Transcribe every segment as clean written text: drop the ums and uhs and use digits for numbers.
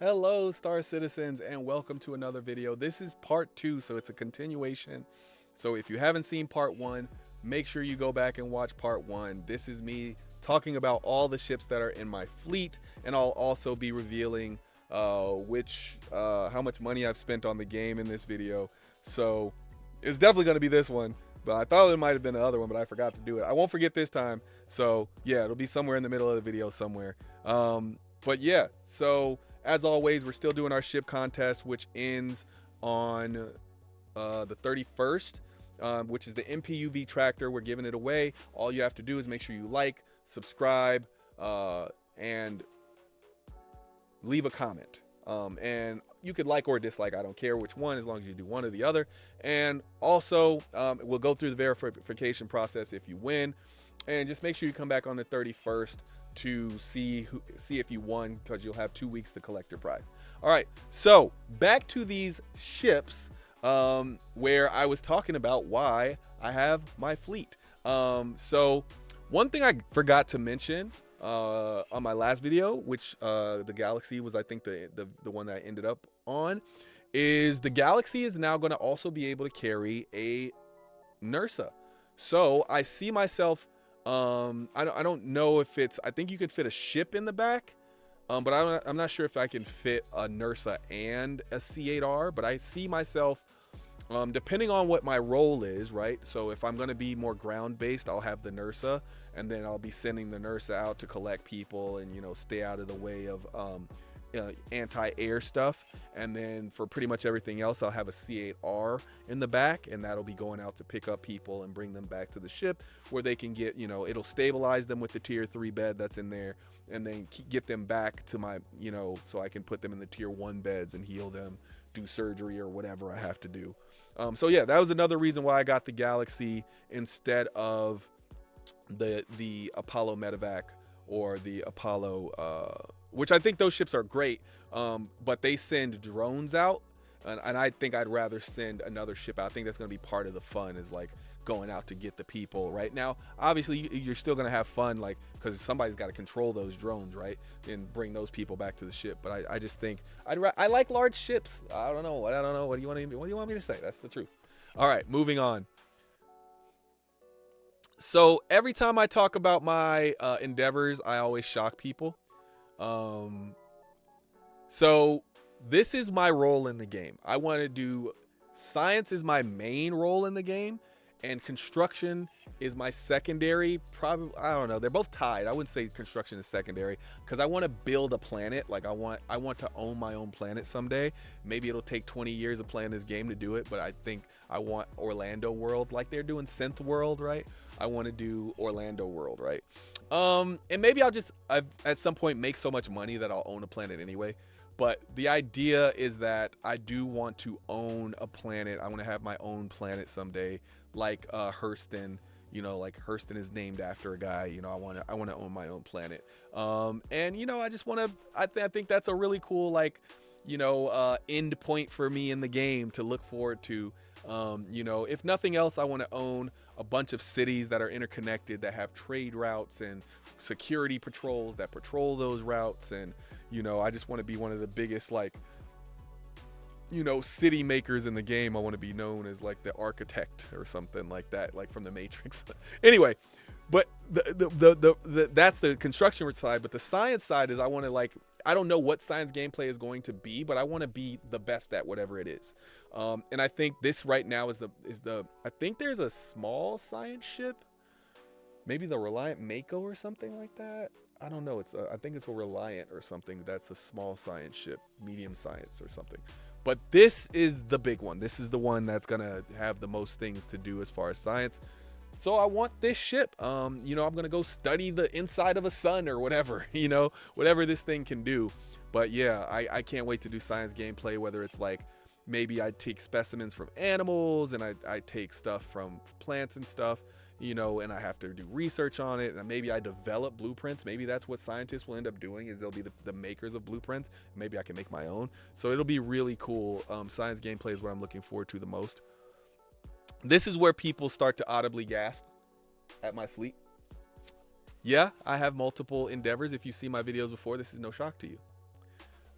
Hello, Star Citizens, and welcome to another video. This is part 2, so it's a continuation. So if you haven't seen part 1, make sure you go back and watch part 1. This is me talking about all the ships that are in my fleet, and I'll also be revealing how much money I've spent on the game in this video. So it's definitely going to be this one, but I thought it might have been the other one, but I forgot to do it. I won't forget this time. So yeah, it'll be somewhere in the middle of the video somewhere. But yeah, so as always, we're still doing our ship contest, which ends on the 31st, which is the MPUV tractor. We're giving it away. All you have to do is make sure you like, subscribe, and leave a comment. And you could like or dislike, I don't care which one, as long as you do one or the other. And also, we'll go through the verification process if you win. And just make sure you come back on the 31st to see if you won, because you'll have 2 weeks to collect your prize. All right, so back to these ships, where I was talking about why I have my fleet. So one thing I forgot to mention on my last video, which the Galaxy was, I think, the one that I ended up on, is the Galaxy is now going to also be able to carry a Nursa. So I see myself, I don't know if it's, I think you could fit a ship in the back, but I'm not sure if I can fit a Nursa and a C8R, but I see myself, depending on what my role is, right? So if I'm going to be more ground based, I'll have the Nursa, and then I'll be sending the Nursa out to collect people and, you know, stay out of the way of anti-air stuff. And then for pretty much everything else, I'll have a C8R in the back, and that'll be going out to pick up people and bring them back to the ship where they can get, you know, it'll stabilize them with the tier 3 bed that's in there, and then get them back to my, you know, so I can put them in the tier 1 beds and heal them, do surgery or whatever I have to do. So yeah, that was another reason why I got the Galaxy instead of the Apollo medevac or the Apollo, which I think those ships are great, but they send drones out, and I think I'd rather send another ship out. I think that's going to be part of the fun, is like going out to get the people. Right now, obviously, you're still going to have fun, like, because somebody's got to control those drones, right, and bring those people back to the ship. But I just think I like large ships. I don't know. What do you want me to say? That's the truth. All right, moving on. So every time I talk about my endeavors, I always shock people. So this is my role in the game. I want to do science is my main role in the game, and construction is my secondary. Probably, I don't know, they're both tied. I wouldn't say construction is secondary, because I want to build a planet. Like I want to own my own planet someday. Maybe it'll take 20 years of playing this game to do it, but I think I want Orlando World, like they're doing Synth World, right? I want to do Orlando World, right? And maybe I'll just at some point make so much money that I'll own a planet anyway. But the idea is that I do want to own a planet. I want to have my own planet someday, like Hurston. You know, like Hurston is named after a guy. You know, I want to own my own planet. And you know, I just want to. I think that's a really cool, like, you know, end point for me in the game to look forward to. You know, if nothing else, I want to own a bunch of cities that are interconnected, that have trade routes and security patrols that patrol those routes. And, you know, I just want to be one of the biggest, like, you know, city makers in the game. I want to be known as like the architect or something like that, like from the Matrix. Anyway, but that's the construction side. But the science side is I want to, like, I don't know what science gameplay is going to be, but I want to be the best at whatever it is. And I think this right now is the I think there's a small science ship, maybe the Reliant Mako or something like that. I don't know. I think it's a Reliant or something. That's a small science ship, medium science or something. But this is the big one. This is the one that's gonna have the most things to do as far as science. So I want this ship. You know, I'm gonna go study the inside of a sun or whatever. You know, whatever this thing can do. But yeah, I can't wait to do science gameplay. Whether it's like, maybe I take specimens from animals, and I take stuff from plants and stuff, you know, and I have to do research on it, and maybe I develop blueprints. Maybe that's what scientists will end up doing, is they'll be the makers of blueprints. Maybe I can make my own. So it'll be really cool. Science gameplay is what I'm looking forward to the most. This is where people start to audibly gasp at my fleet. Yeah, I have multiple endeavors. If you see my videos before, this is no shock to you.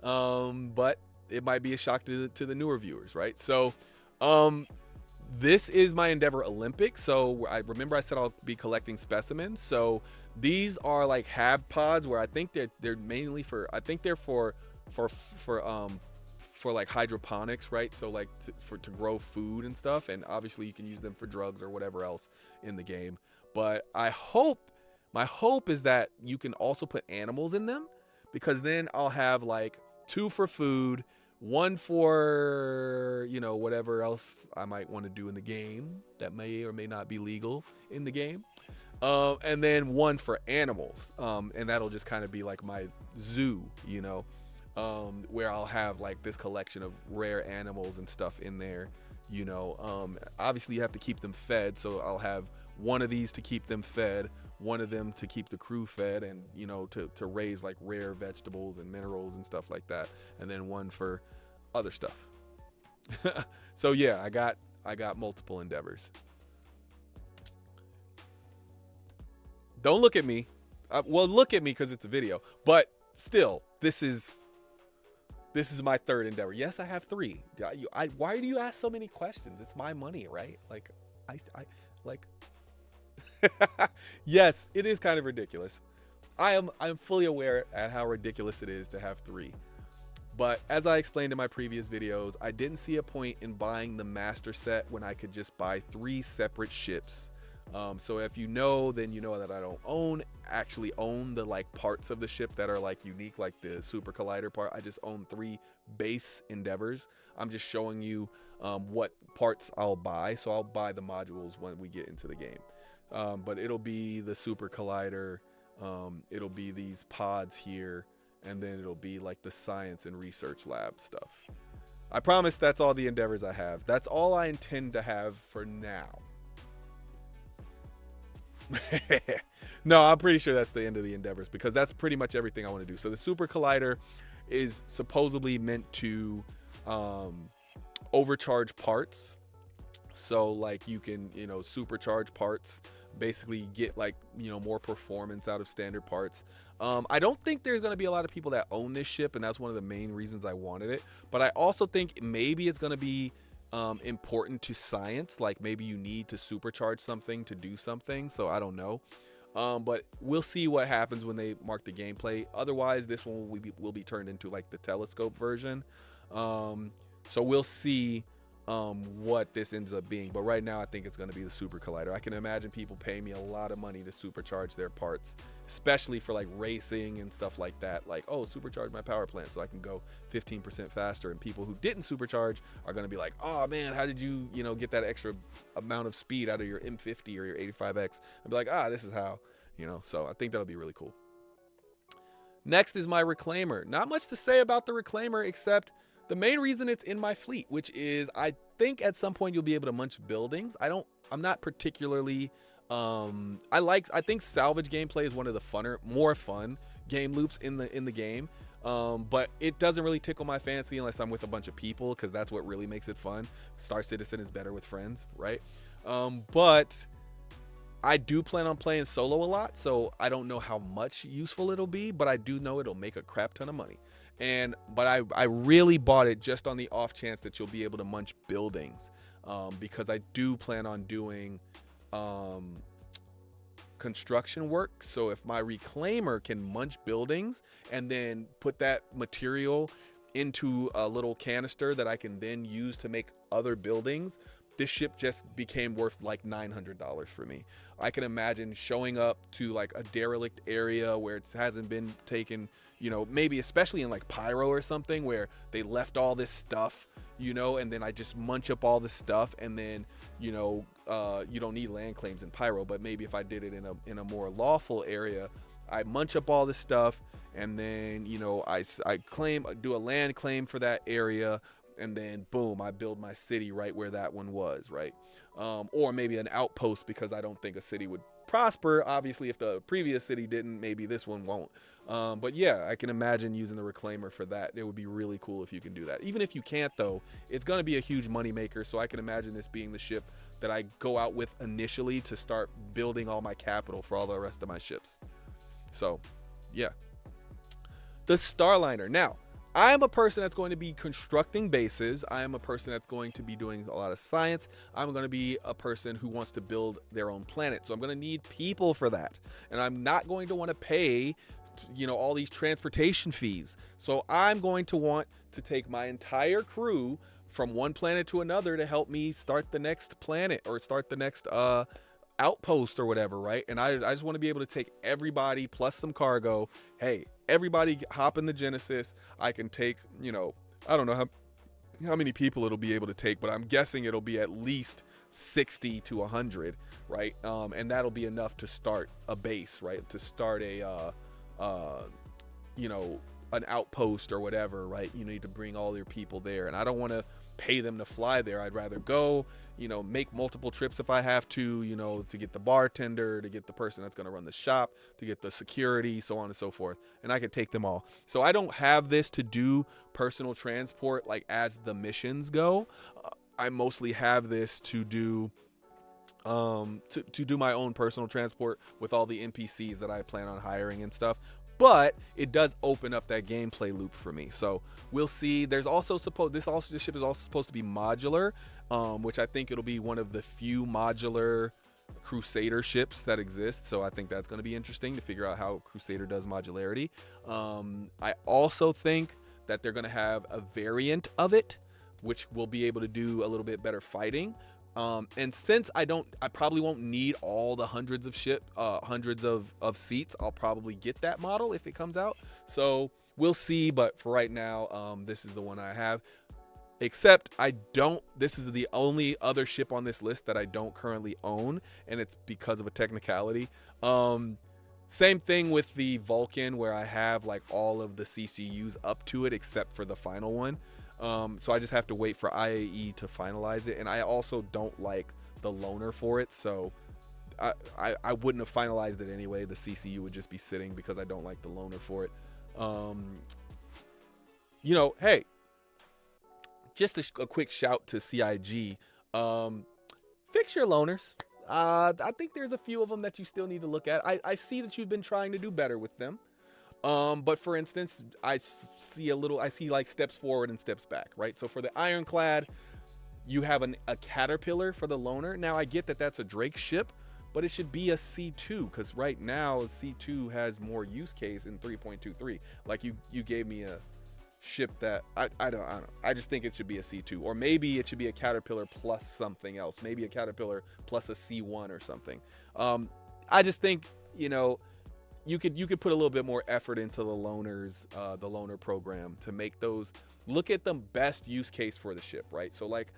but it might be a shock to the newer viewers, right? So this is my Endeavor Olympic. So I remember I said I'll be collecting specimens. So these are like hab pods where I think they're mainly for, I think they're for like hydroponics, right? So like to grow food and stuff, and obviously you can use them for drugs or whatever else in the game. But my hope is that you can also put animals in them, because then I'll have like 2 for food, 1 for, you know, whatever else I might want to do in the game that may or may not be legal in the game, and then 1 for animals, and that'll just kind of be like my zoo, you know, where I'll have like this collection of rare animals and stuff in there, you know. Obviously you have to keep them fed, so I'll have 1 of these to keep them fed, 1 of them to keep the crew fed, and, you know, to raise like rare vegetables and minerals and stuff like that, and then 1 for other stuff. So yeah, I got multiple endeavors. Don't look at me. Well, look at me because it's a video, but still, this is my 3rd endeavor. Yes, I have 3. Why do you ask so many questions? It's my money, right? Like, I like. Yes, it is kind of ridiculous. I'm fully aware at how ridiculous it is to have 3. But as I explained in my previous videos, I didn't see a point in buying the master set when I could just buy 3 separate ships. So if you know, then you know that I don't actually own the like parts of the ship that are like unique, like the Super Collider part. I just own 3 base endeavors. I'm just showing you what parts I'll buy. So I'll buy the modules when we get into the game. But it'll be the Super Collider, it'll be these pods here, and then it'll be like the science and research lab stuff. I promise that's all the endeavors I have. That's all I intend to have for now. No, I'm pretty sure that's the end of the endeavors, because that's pretty much everything I want to do. So the Super Collider is supposedly meant to overcharge parts. So like you can, you know, supercharge parts, basically get like, you know, more performance out of standard parts. I don't think there's going to be a lot of people that own this ship, and that's one of the main reasons I wanted it. But I also think maybe it's going to be important to science, like maybe you need to supercharge something to do something. So I don't know, but we'll see what happens when they mark the gameplay. Otherwise, this one will be turned into like the telescope version. So we'll see what this ends up being, but right now I think it's going to be the Super Collider. I can imagine people paying me a lot of money to supercharge their parts, especially for like racing and stuff like that. Like, oh, supercharge my power plant so I can go 15% faster. And people who didn't supercharge are going to be like, oh man, how did you, you know, get that extra amount of speed out of your M50 or your 85X? I'd be like, this is how, you know. So I think that'll be really cool. Next is my Reclaimer. Not much to say about the Reclaimer, except the main reason it's in my fleet, which is I think at some point you'll be able to munch buildings. I'm not particularly, I think salvage gameplay is one of the more fun game loops in the game. But it doesn't really tickle my fancy unless I'm with a bunch of people, because that's what really makes it fun. Star Citizen is better with friends, right? But I do plan on playing solo a lot, so I don't know how much useful it'll be, but I do know it'll make a crap ton of money. But I really bought it just on the off chance that you'll be able to munch buildings, because I do plan on doing construction work. So if my Reclaimer can munch buildings and then put that material into a little canister that I can then use to make other buildings, this ship just became worth like $900 for me. I can imagine showing up to like a derelict area where it hasn't been taken, you know, maybe especially in like Pyro or something where they left all this stuff, you know, and then I just munch up all this stuff, and then, you know, you don't need land claims in Pyro, but maybe if I did it in a more lawful area, I munch up all this stuff, and then, you know, I do a land claim for that area, and then boom, I build my city right where that one was, right? Or maybe an outpost, because I don't think a city would prosper. Obviously, if the previous city didn't, maybe this one won't. But yeah, I can imagine using the Reclaimer for that. It would be really cool if you can do that. Even if you can't, though, it's going to be a huge money maker. So I can imagine this being the ship that I go out with initially to start building all my capital for all the rest of my ships. So yeah, the Starliner. Now, I am a person that's going to be constructing bases. I am a person that's going to be doing a lot of science. I'm going to be a person who wants to build their own planet. So I'm going to need people for that. And I'm not going to want to pay, all these transportation fees. So I'm going to want to take my entire crew from one planet to another to help me start the next planet or start the next outpost or whatever, right? And I just want to be able to take everybody plus some cargo. Hey, everybody hop in the Genesis. I can take, I don't know how many people it'll be able to take, but I'm guessing it'll be at least 60 to 100, right? And that'll be enough to start a base, right? To start a an outpost or whatever, right? You need to bring all your people there, and I don't want to pay them to fly there. I'd rather go, make multiple trips if I have to, to get the bartender, to get the person that's going to run the shop, to get the security, so on and so forth. And I could take them all. So I don't have this to do personal transport like as the missions go. I mostly have this to do to do my own personal transport with all the NPCs that I plan on hiring and stuff. But it does open up that gameplay loop for me. So we'll see. There's also this ship is also supposed to be modular, which I think it'll be one of the few modular Crusader ships that exist. So I think that's going to be interesting to figure out how Crusader does modularity. I also think that they're going to have a variant of it, which will be able to do a little bit better fighting. And since I probably won't need all the hundreds of seats, I'll probably get that model if it comes out. So we'll see. But for right now, this is the one I have. Except this is the only other ship on this list that I don't currently own, and it's because of a technicality. Same thing with the Vulcan, where I have like all of the CCUs up to it except for the final one. So I just have to wait for IAE to finalize it. And I also don't like the loaner for it. So I wouldn't have finalized it anyway. The CCU would just be sitting because I don't like the loaner for it. Hey, just a quick shout to CIG. Fix your loaners. I think there's a few of them that you still need to look at. I see that you've been trying to do better with them. But for instance, I see like steps forward and steps back, right? So for the Ironclad, you have a Caterpillar for the loaner. Now I get that that's a Drake ship, but it should be a C2 because right now C2 has more use case in 3.23. Like you gave me a ship that I don't know. I just think it should be a C2, or maybe it should be a Caterpillar plus something else. Maybe a Caterpillar plus a C1 or something. I just think, you could put a little bit more effort into the loaners, the loaner program, to make those look at the best use case for the ship, right? So like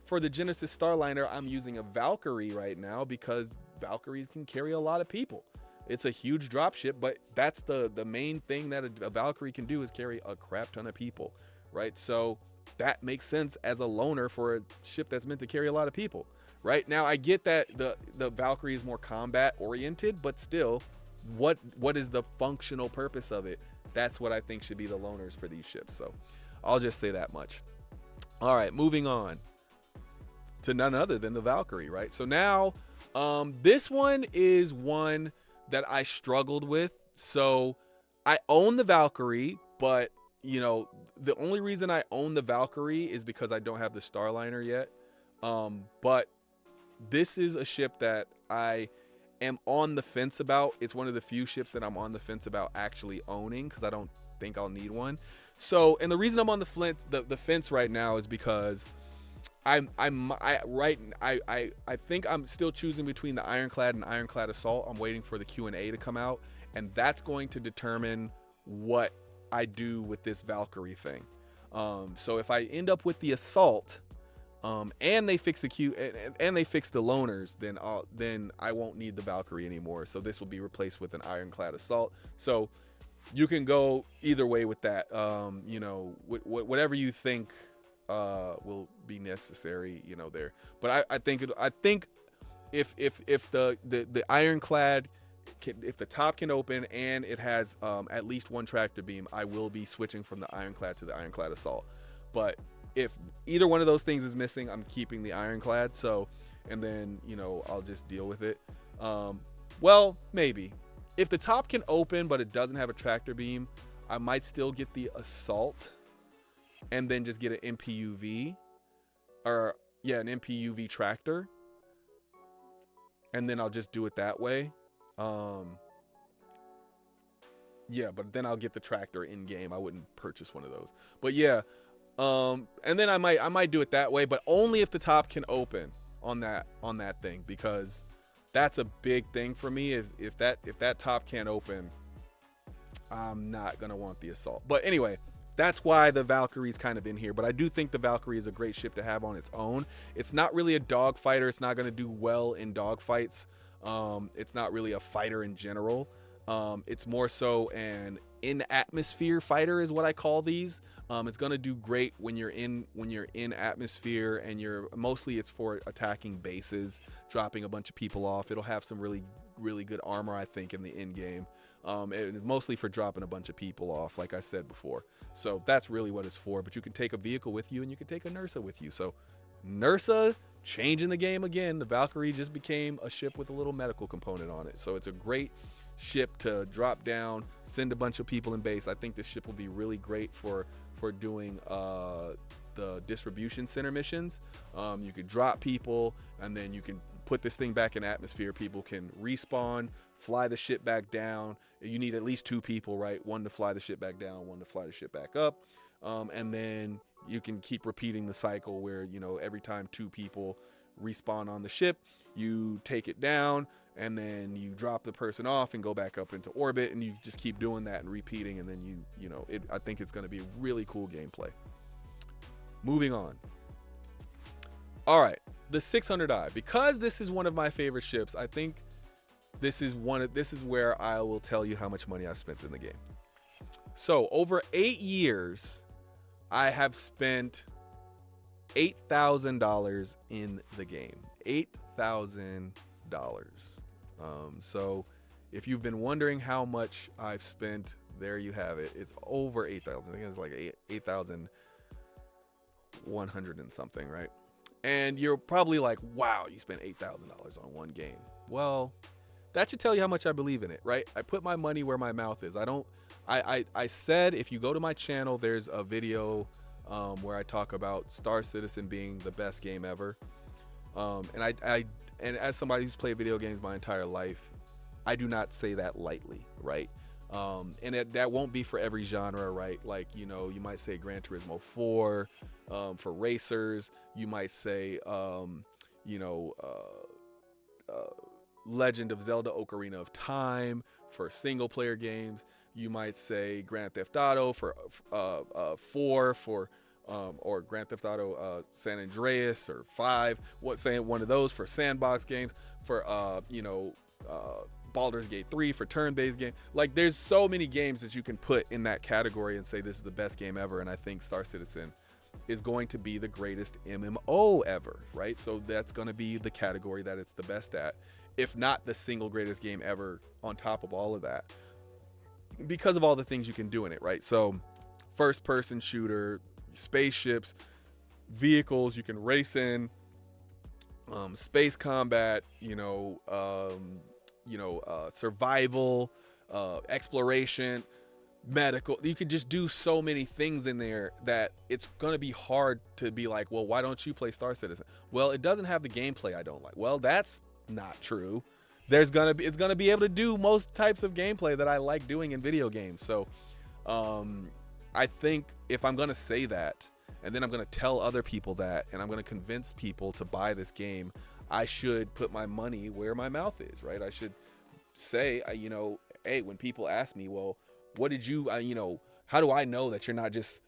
for the Genesis Starliner, I'm using a Valkyrie right now because Valkyries can carry a lot of people. It's a huge drop ship, but that's the main thing that a Valkyrie can do is carry a crap ton of people, right? So that makes sense as a loaner for a ship that's meant to carry a lot of people, right? Now I get that the Valkyrie is more combat oriented, but still, what is the functional purpose of it? That's what I think should be the loaners for these ships. So I'll just say that much. All right, moving on to none other than the Valkyrie, right? So now this one is one that I struggled with. So I own the Valkyrie, but the only reason I own the Valkyrie is because I don't have the Starliner yet. But this is a ship that I am on the fence about. It's one of the few ships that I'm on the fence about actually owning because I don't think I'll need one. So, and the reason I'm on the fence right now is because I think I'm still choosing between the Ironclad and Ironclad Assault. I'm waiting for the Q&A to come out, and that's going to determine what I do with this Valkyrie thing. So if I end up with the Assault, and they fix and they fix the loaners, then I won't need the Valkyrie anymore. So this will be replaced with an Ironclad Assault. So you can go either way with that. Whatever you think will be necessary, there. But I think if the Ironclad if the top can open and it has at least one tractor beam, I will be switching from the Ironclad to the Ironclad Assault. But if either one of those things is missing, I'm keeping the Ironclad. So, and then, I'll just deal with it. Well, maybe. If the top can open, but it doesn't have a tractor beam, I might still get the assault and then just get an MPUV, or yeah, an MPUV tractor, and then I'll just do it that way. Yeah, but then I'll get the tractor in game. I wouldn't purchase one of those. But yeah, and then I might do it that way, but only if the top can open on that thing, because that's a big thing for me. Is if that top can't open, I'm not gonna want the assault. But anyway, that's why the Valkyrie's kind of in here. But I do think the Valkyrie is a great ship to have on its own. It's not really a dogfighter. It's not gonna do well in dogfights. It's not really a fighter in general. It's more so an in-atmosphere fighter is what I call these. It's gonna do great when you're in atmosphere, and mostly it's for attacking bases, dropping a bunch of people off. It'll have some really good armor, I think, in the end game. It's mostly for dropping a bunch of people off, like I said before. So that's really what it's for. But you can take a vehicle with you, and you can take a Nursa with you. So Nursa changing the game again. The Valkyrie just became a ship with a little medical component on it. So it's a great ship to drop down, send a bunch of people in base. I think this ship will be really great for doing the distribution center missions. You could drop people, and then you can put this thing back in atmosphere. People can respawn, fly the ship back down. You need at least 2 people, right? 1 to fly the ship back down, 1 to fly the ship back up. And then you can keep repeating the cycle where, every time 2 people respawn on the ship, you take it down, and then you drop the person off and go back up into orbit, and you just keep doing that and repeating, and then I think it's going to be really cool gameplay. Moving on. All right, the 600i. Because this is one of my favorite ships, I think this is where I will tell you how much money I've spent in the game. So over 8 years, I have spent $8,000 in the game. $8,000. So if you've been wondering how much I've spent, there you have it. It's over 8,000. I think it's like 8,100 and something, right? And you're probably like, wow, you spent $8,000 on one game. Well, that should tell you how much I believe in it, right? I put my money where my mouth is. I said, if you go to my channel, there's a video where I talk about Star Citizen being the best game ever. And as somebody who's played video games my entire life, I do not say that lightly, right? And that won't be for every genre, right? Like, you might say Gran Turismo 4 for racers. You might say, Legend of Zelda Ocarina of Time for single player games. You might say Grand Theft Auto for 4 for or Grand Theft Auto San Andreas or 5. Saying one of those for sandbox games, for Baldur's Gate 3 for turn-based game. Like, there's so many games that you can put in that category and say this is the best game ever, and I think Star Citizen is going to be the greatest MMO ever, right? So that's going to be the category that it's the best at, if not the single greatest game ever on top of all of that, because of all the things you can do in it, right? So first-person shooter, spaceships, vehicles you can race in, space combat, survival, exploration, medical. You could just do so many things in there that it's gonna be hard to be like, well, why don't you play Star Citizen? Well, it doesn't have the gameplay I don't like. Well, that's not true. It's gonna be able to do most types of gameplay that I like doing in video games. So I think if I'm gonna say that, and then I'm gonna tell other people that, and I'm gonna convince people to buy this game, I should put my money where my mouth is, right? I should say, hey, when people ask me, well, what did you, how do I know that you're not just,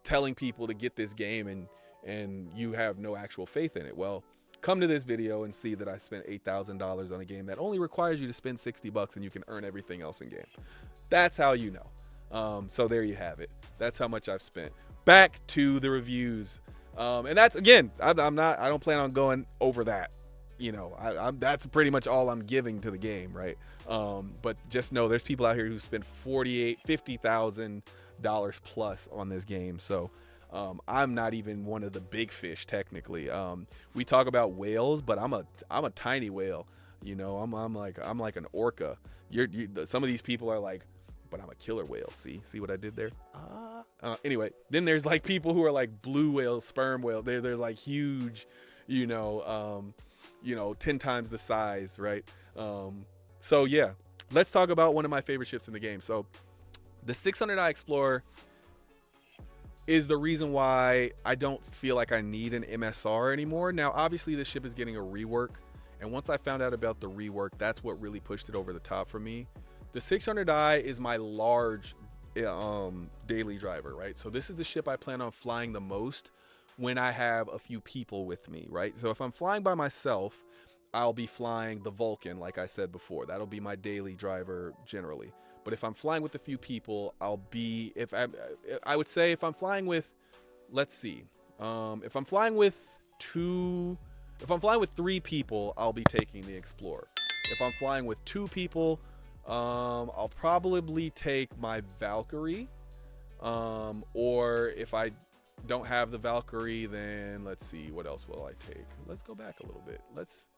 telling people to get this game and you have no actual faith in it? Well, come to this video and see that I spent $8,000 on a game that only requires you to spend $60 and you can earn everything else in game. That's how you know. So there you have it. That's how much I've spent. Back to the reviews. And that's, again, I don't plan on going over that. That's pretty much all I'm giving to the game, right? But just know there's people out here who spend $50,000 plus on this game. So I'm not even one of the big fish technically. We talk about whales, but I'm a tiny whale. I'm like an orca. Some of these people are like but I'm a killer whale. See what I did there? Anyway, then there's like people who are like blue whales, sperm whale. They're like huge, 10 times the size, right? So yeah, let's talk about one of my favorite ships in the game. So the 600i Explorer is the reason why I don't feel like I need an MSR anymore. Now, obviously this ship is getting a rework, and once I found out about the rework, that's what really pushed it over the top for me. The 600i is my large daily driver, right? So this is the ship I plan on flying the most when I have a few people with me, right? So if I'm flying by myself, I'll be flying the Vulcan, like I said before. That'll be my daily driver generally. But if I'm flying with a few people, I would say if I'm flying with, let's see, if I'm flying with 3 people, I'll be taking the Explorer. If I'm flying with 2 people, I'll probably take my Valkyrie. Or if I don't have the Valkyrie, then let's see, what else will I take? Let's go back a little bit. Let's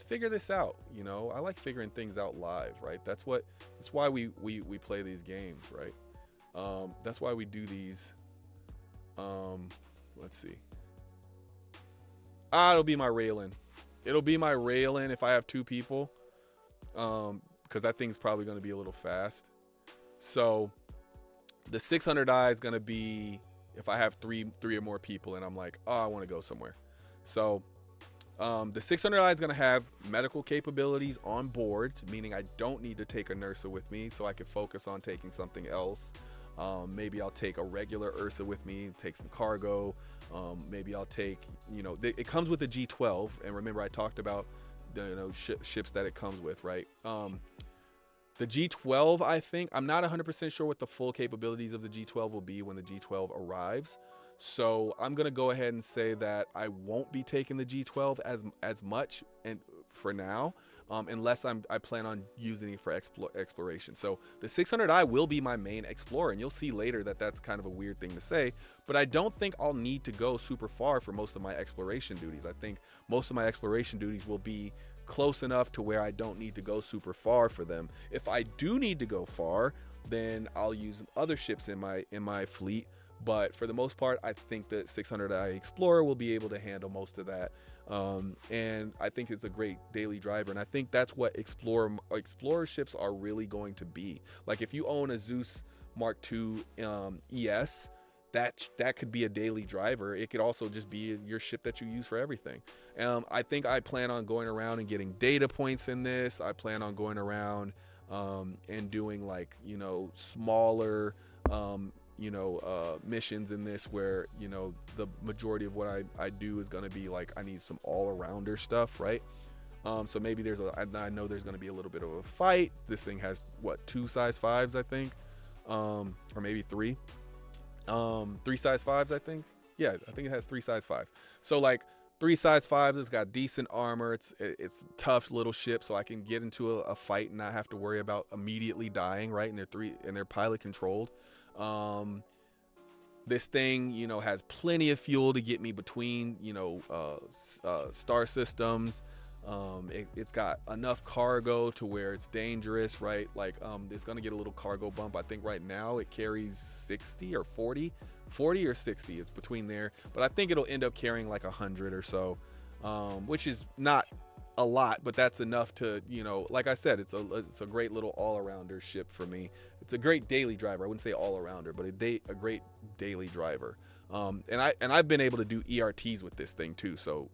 figure this out. I like figuring things out live, right? That's why we play these games, right? That's why we do these. Let's see. It'll be my Raylan. It'll be my Raylan if I have 2 people. Because that thing's probably going to be a little fast. So the 600i is going to be if I have three or more people and I'm like, oh, I want to go somewhere. So the 600i is going to have medical capabilities on board, meaning I don't need to take a Nursa with me, so I can focus on taking something else. Maybe I'll take a regular Ursa with me, take some cargo. Maybe I'll take, it comes with a G12, and remember I talked about the ships that it comes with, right? The G12, I think, I'm not 100% sure what the full capabilities of the G12 will be when the G12 arrives. So I'm going to go ahead and say that I won't be taking the G12 as much and for now, unless I plan on using it for exploration. So the 600i will be my main explorer, and you'll see later that that's kind of a weird thing to say, but I don't think I'll need to go super far for most of my exploration duties. I think most of my exploration duties will be close enough to where I don't need to go super far for them. If I do need to go far, then I'll use other ships in my fleet. But for the most part, I think the 600i Explorer will be able to handle most of that. And I think it's a great daily driver. And I think that's what Explorer ships are really going to be. Like if you own a Zeus Mark II ES, that could be a daily driver. It could also just be your ship that you use for everything. I think I plan on going around and getting data points in this. I plan on going around and doing like, smaller missions in this where, the majority of what I do is going to be like, I need some all-arounder stuff, right? So maybe I know there's going to be a little bit of a fight. This thing has, 2 size 5s, I think, or maybe 3. 3 size 5s, I think. Yeah, I think it has 3 size 5s. So like 3 size 5s, it's got decent armor. It's a tough little ship, so I can get into a fight and not have to worry about immediately dying, right? And they're pilot controlled. This thing, has plenty of fuel to get me between, star systems. It's got enough cargo to where it's dangerous, right? Like, it's going to get a little cargo bump. I think right now it carries 60 or 40 or 60. It's between there, but I think it'll end up carrying like 100 or so, which is not a lot, but that's enough to, like I said, it's a great little all-arounder ship for me. It's a great daily driver. I wouldn't say all-arounder, but a great daily driver. And I've been able to do ERTs with this thing too. So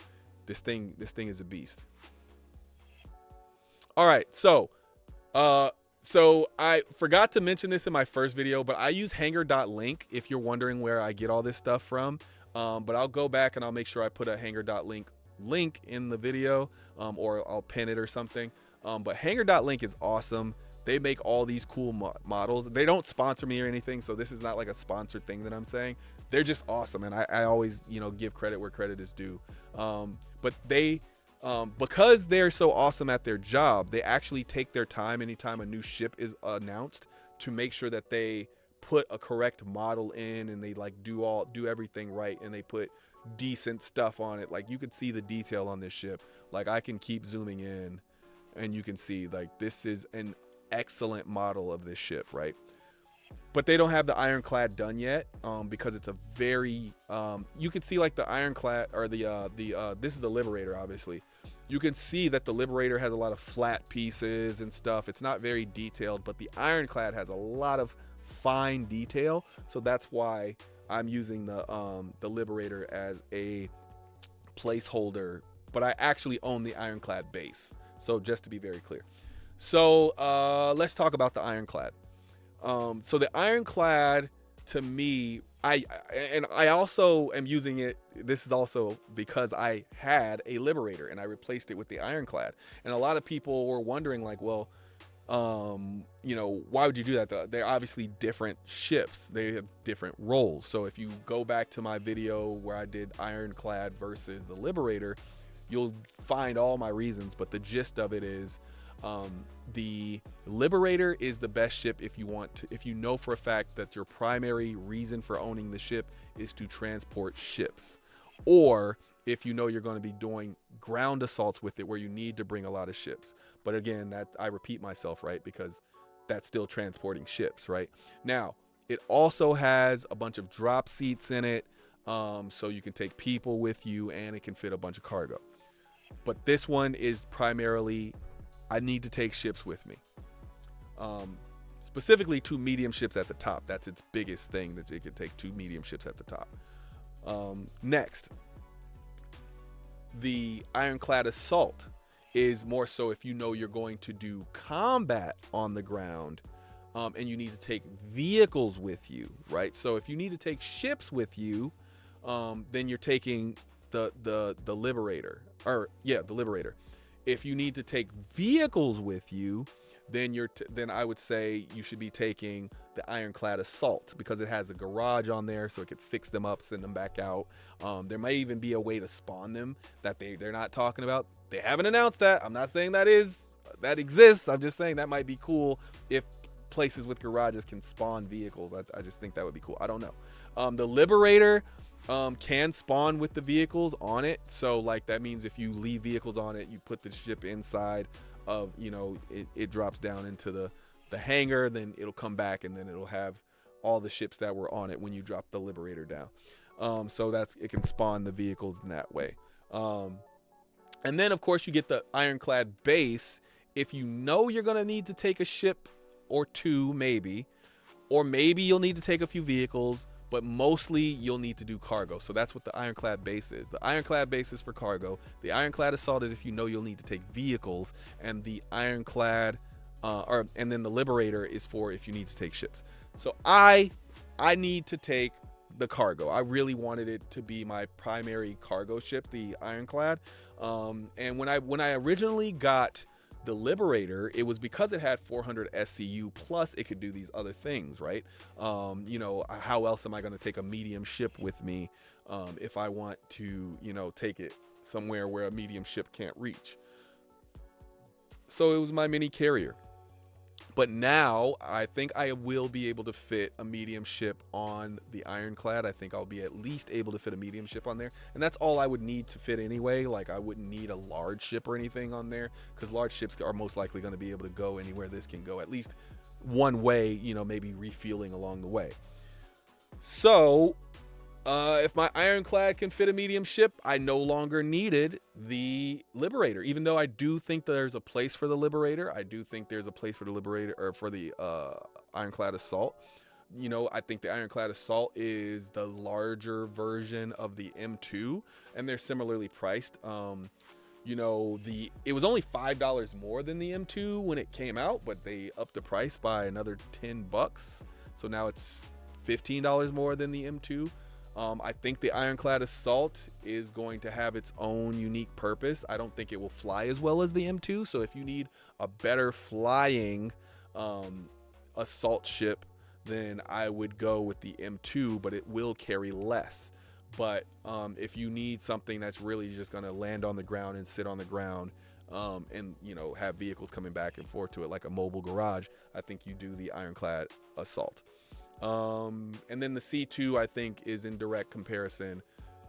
this thing is a beast. All right, so I forgot to mention this in my first video, but I use Hangar.link if you're wondering where I get all this stuff from. But I'll go back and I'll make sure I put a Hangar.link link in the video, or I'll pin it or something. But Hangar.link is awesome. They make all these cool models. They don't sponsor me or anything, so this is not like a sponsored thing that I'm saying. They're just awesome, and I always, give credit where credit is due. But they, because they're so awesome at their job, they actually take their time anytime a new ship is announced to make sure that they put a correct model in, and they like do everything right, and they put decent stuff on it. Like you could see the detail on this ship. Like I can keep zooming in and you can see like this is an excellent model of this ship, right? but they don't have the Ironclad done yet, because it's a very you can see like the Ironclad or the this is the Liberator, obviously. You can see that the Liberator has a lot of flat pieces and stuff. It's not very detailed, but the Ironclad has a lot of fine detail. So that's why I'm using the Liberator as a placeholder, but I actually own the Ironclad base. So just to be very clear. So let's talk about the Ironclad. So the Ironclad, to me, I also am using it. This is also because I had a Liberator and I replaced it with the Ironclad. And a lot of people were wondering, like, well, you know, why would you do that? They're obviously different ships. They have different roles. So if you go back to my video where I did Ironclad versus the Liberator, you'll find all my reasons. But the gist of it is, the Liberator is the best ship if you want to, if you know for a fact that your primary reason for owning the ship is to transport ships, or if you know you're going to be doing ground assaults with it where you need to bring a lot of ships. But again, that I repeat myself, right? Because that's still transporting ships, right? Now, it also has a bunch of drop seats in it, so you can take people with you and it can fit a bunch of cargo. But this one is primarily, I need to take ships with me. Specifically 2 medium ships at the top. That's its biggest thing, that it can take 2 medium ships at the top. Next, the Ironclad Assault is more so if you know you're going to do combat on the ground, and you need to take vehicles with you, right? So if you need to take ships with you, then you're taking the Liberator, or yeah, the Liberator. If you need to take vehicles with you, then then I would say you should be taking the Ironclad Assault, because it has a garage on there, so it could fix them up, send them back out. There may even be a way to spawn them that they're not talking about. They haven't announced that. I'm not saying that exists. I'm just saying that might be cool if places with garages can spawn vehicles. I just think that would be cool. I don't know. The Liberator can spawn with the vehicles on it, so like that means if you leave vehicles on it, you put the ship inside of, you know, it drops down into the hangar, then it'll come back and then it'll have all the ships that were on it when you drop the Liberator down. So it can spawn the vehicles in that way. And then of course you get the Ironclad base if you know you're gonna need to take a ship or 2, maybe, or maybe you'll need to take a few vehicles, but mostly you'll need to do cargo. So that's what the Ironclad base is. The Ironclad base is for cargo. The Ironclad Assault is if you know you'll need to take vehicles, and the Ironclad, and then the Liberator is for if you need to take ships. So I need to take the cargo. I really wanted it to be my primary cargo ship, the Ironclad. And when I originally got the Liberator, it was because it had 400 SCU, plus it could do these other things, right? You know, how else am I going to take a medium ship with me if I want to, you know, take it somewhere where a medium ship can't reach? So it was my mini carrier. But now I think I will be able to fit a medium ship on the Ironclad. I think I'll be at least able to fit a medium ship on there. And that's all I would need to fit anyway. Like, I wouldn't need a large ship or anything on there, because large ships are most likely going to be able to go anywhere this can go, at least one way, you know, maybe refueling along the way. So if my Ironclad can fit a medium ship, I no longer needed the Liberator. Even though I do think there's a place for the Liberator, I do think there's a place for the Liberator, or for the Ironclad Assault. You know, I think the Ironclad Assault is the larger version of the M2, and they're similarly priced. You know, it was only $5 more than the M2 when it came out, but they upped the price by another $10, so now it's $15 more than the M2. I think the Ironclad Assault is going to have its own unique purpose. I don't think it will fly as well as the M2. So if you need a better flying assault ship, then I would go with the M2, but it will carry less. But if you need something that's really just going to land on the ground and sit on the ground, and, you know, have vehicles coming back and forth to it like a mobile garage, I think you do the Ironclad Assault. And then the C2, I think, is in direct comparison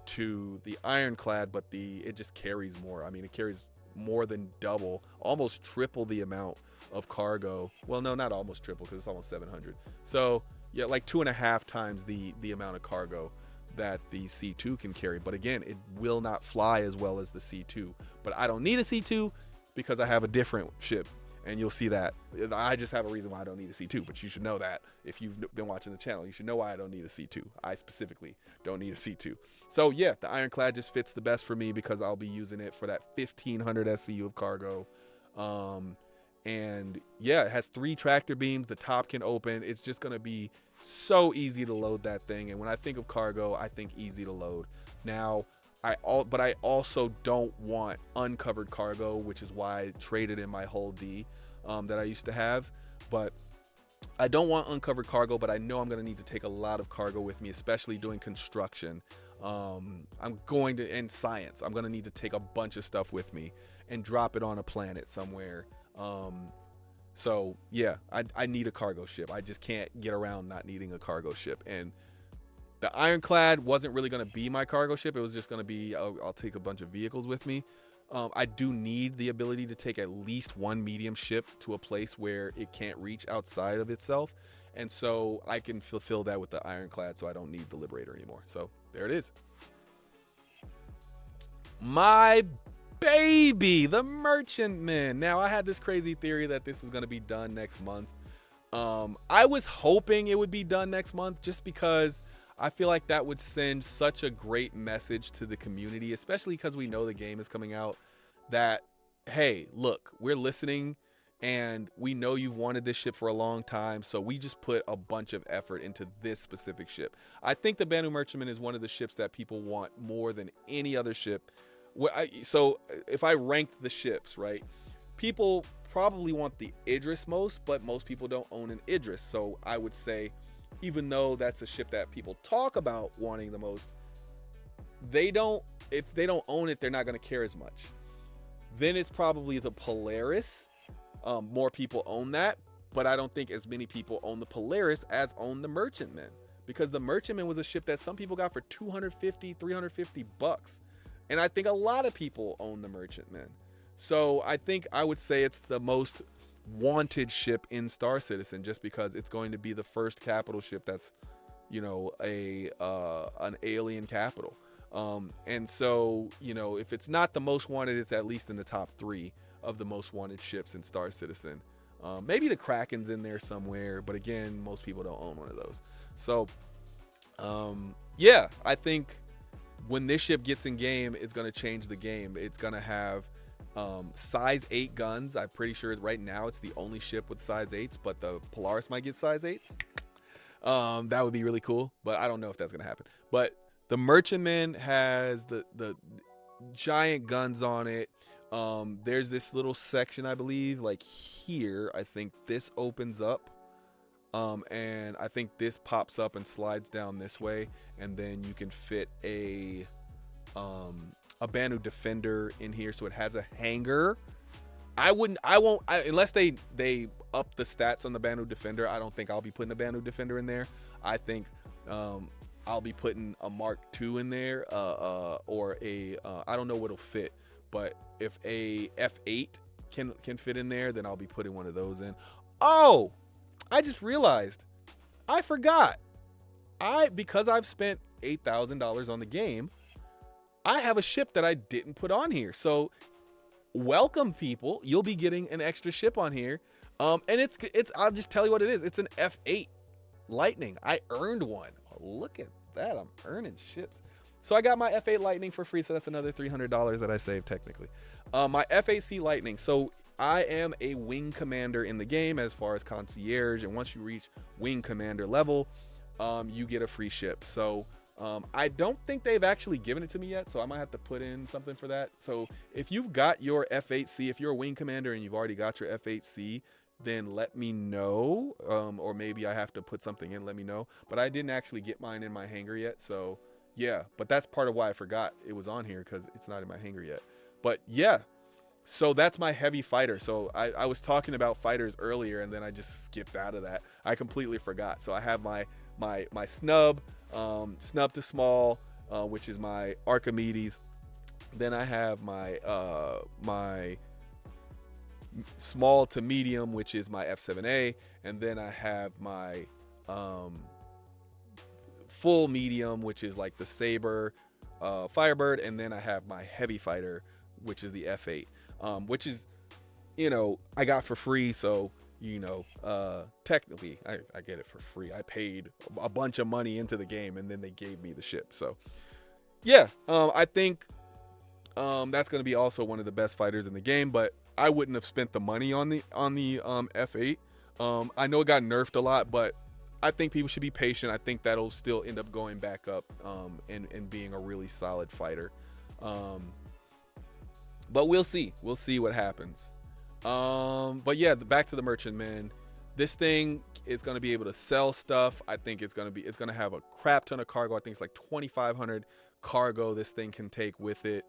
to the Ironclad, but it just carries more. I mean, it carries more than double, almost triple the amount of cargo. Well, no, not almost triple, because it's almost 700. So yeah, like 2.5 times the amount of cargo that the C2 can carry. But again, it will not fly as well as the C2. But I don't need a C2 because I have a different ship, and you'll see that. I just have a reason why I don't need a C2, but you should know that. If you've been watching the channel, you should know why I don't need a C2. I specifically don't need a C2. So yeah, the Ironclad just fits the best for me because I'll be using it for that 1500 SCU of cargo. And yeah, it has 3 tractor beams. The top can open. It's just going to be so easy to load that thing. And when I think of cargo, I think easy to load. Now, but I also don't want uncovered cargo, which is why I traded in my hull D that I used to have. But I don't want uncovered cargo, but I know I'm going to need to take a lot of cargo with me, especially doing construction. I'm going to, in science, I'm going to need to take a bunch of stuff with me and drop it on a planet somewhere. So yeah, I need a cargo ship. I just can't get around not needing a cargo ship. And the Ironclad wasn't really going to be my cargo ship. It was just going to be, I'll take a bunch of vehicles with me. I do need the ability to take at least one medium ship to a place where it can't reach outside of itself. And so I can fulfill that with the Ironclad, so I don't need the Liberator anymore. So there it is. My baby, the Merchantman. Now, I had this crazy theory that this was going to be done next month. I was hoping it would be done next month just because I feel like that would send such a great message to the community, especially because we know the game is coming out, that, hey, look, we're listening and we know you've wanted this ship for a long time, so we just put a bunch of effort into this specific ship. I think the Banu Merchantman is one of the ships that people want more than any other ship. So if I ranked the ships, right, people probably want the Idris most, but most people don't own an Idris. So I would say, even though that's a ship that people talk about wanting the most, if they don't own it, they're not going to care as much. Then it's probably the Polaris. More people own that, but I don't think as many people own the Polaris as own the Merchantman, because the Merchantman was a ship that some people got for 250, 350 bucks. And I think a lot of people own the Merchantman. So I think I would say it's the most wanted ship in Star Citizen, just because it's going to be the first capital ship that's, you know, an alien capital. And so, you know, if it's not the most wanted, it's at least in the top 3 of the most wanted ships in Star Citizen. Maybe the Kraken's in there somewhere, but again, most people don't own one of those. So yeah, I think when this ship gets in game, it's going to change the game. It's going to have size 8 guns. I'm pretty sure right now it's the only ship with size 8s, but the Polaris might get size 8s. That would be really cool, but I don't know if that's going to happen. But the Merchantman has the giant guns on it. There's this little section, I believe, like here. I think this opens up. And I think this pops up and slides down this way, and then you can fit a Banu Defender in here, so it has a hangar. Unless they up the stats on the Banu Defender, I don't think I'll be putting a Banu Defender in there. I think I'll be putting a Mark II in there, or a I don't know what'll fit, but if a F8 can fit in there, then I'll be putting one of those in. Oh, I just realized I forgot. Because I've spent $8,000 on the game, I have a ship that I didn't put on here. So welcome, people. You'll be getting an extra ship on here. And it's I'll just tell you what it is. It's an F8 Lightning. I earned one. Oh, look at that. I'm earning ships. So I got my F8 Lightning for free. So that's another $300 that I saved technically. My F8C Lightning. So I am a wing commander in the game as far as concierge, and once you reach wing commander level, you get a free ship. So I don't think they've actually given it to me yet, so I might have to put in something for that. So if you've got your F8C, if you're a wing commander and you've already got your F8C, then let me know, or maybe I have to put something in, let me know. But I didn't actually get mine in my hangar yet, so yeah. But that's part of why I forgot it was on here, because it's not in my hangar yet. But yeah. So that's my heavy fighter. So I was talking about fighters earlier, and then I just skipped out of that. I completely forgot. So I have my snub to small, which is my Archimedes. Then I have my my small to medium, which is my F7A, and then I have my full medium, which is like the Saber, Firebird, and then I have my heavy fighter, which is the F8, which is, you know, I got for free. So, you know, technically I get it for free. I paid a bunch of money into the game, and then they gave me the ship. So yeah, I think that's going to be also one of the best fighters in the game, but I wouldn't have spent the money on the F8. I know it got nerfed a lot, but I think people should be patient. I think that'll still end up going back up and being a really solid fighter. But we'll see. We'll see what happens. But yeah, back to the Merchantman. This thing is going to be able to sell stuff. I think it's going to have a crap ton of cargo. I think it's like 2,500 cargo this thing can take with it.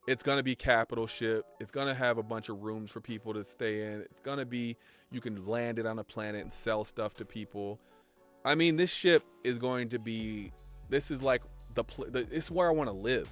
It's going to be capital ship. It's going to have a bunch of rooms for people to stay in. It's going to be, you can land it on a planet and sell stuff to people. I mean, this ship is going to be, this is like this is where I want to live.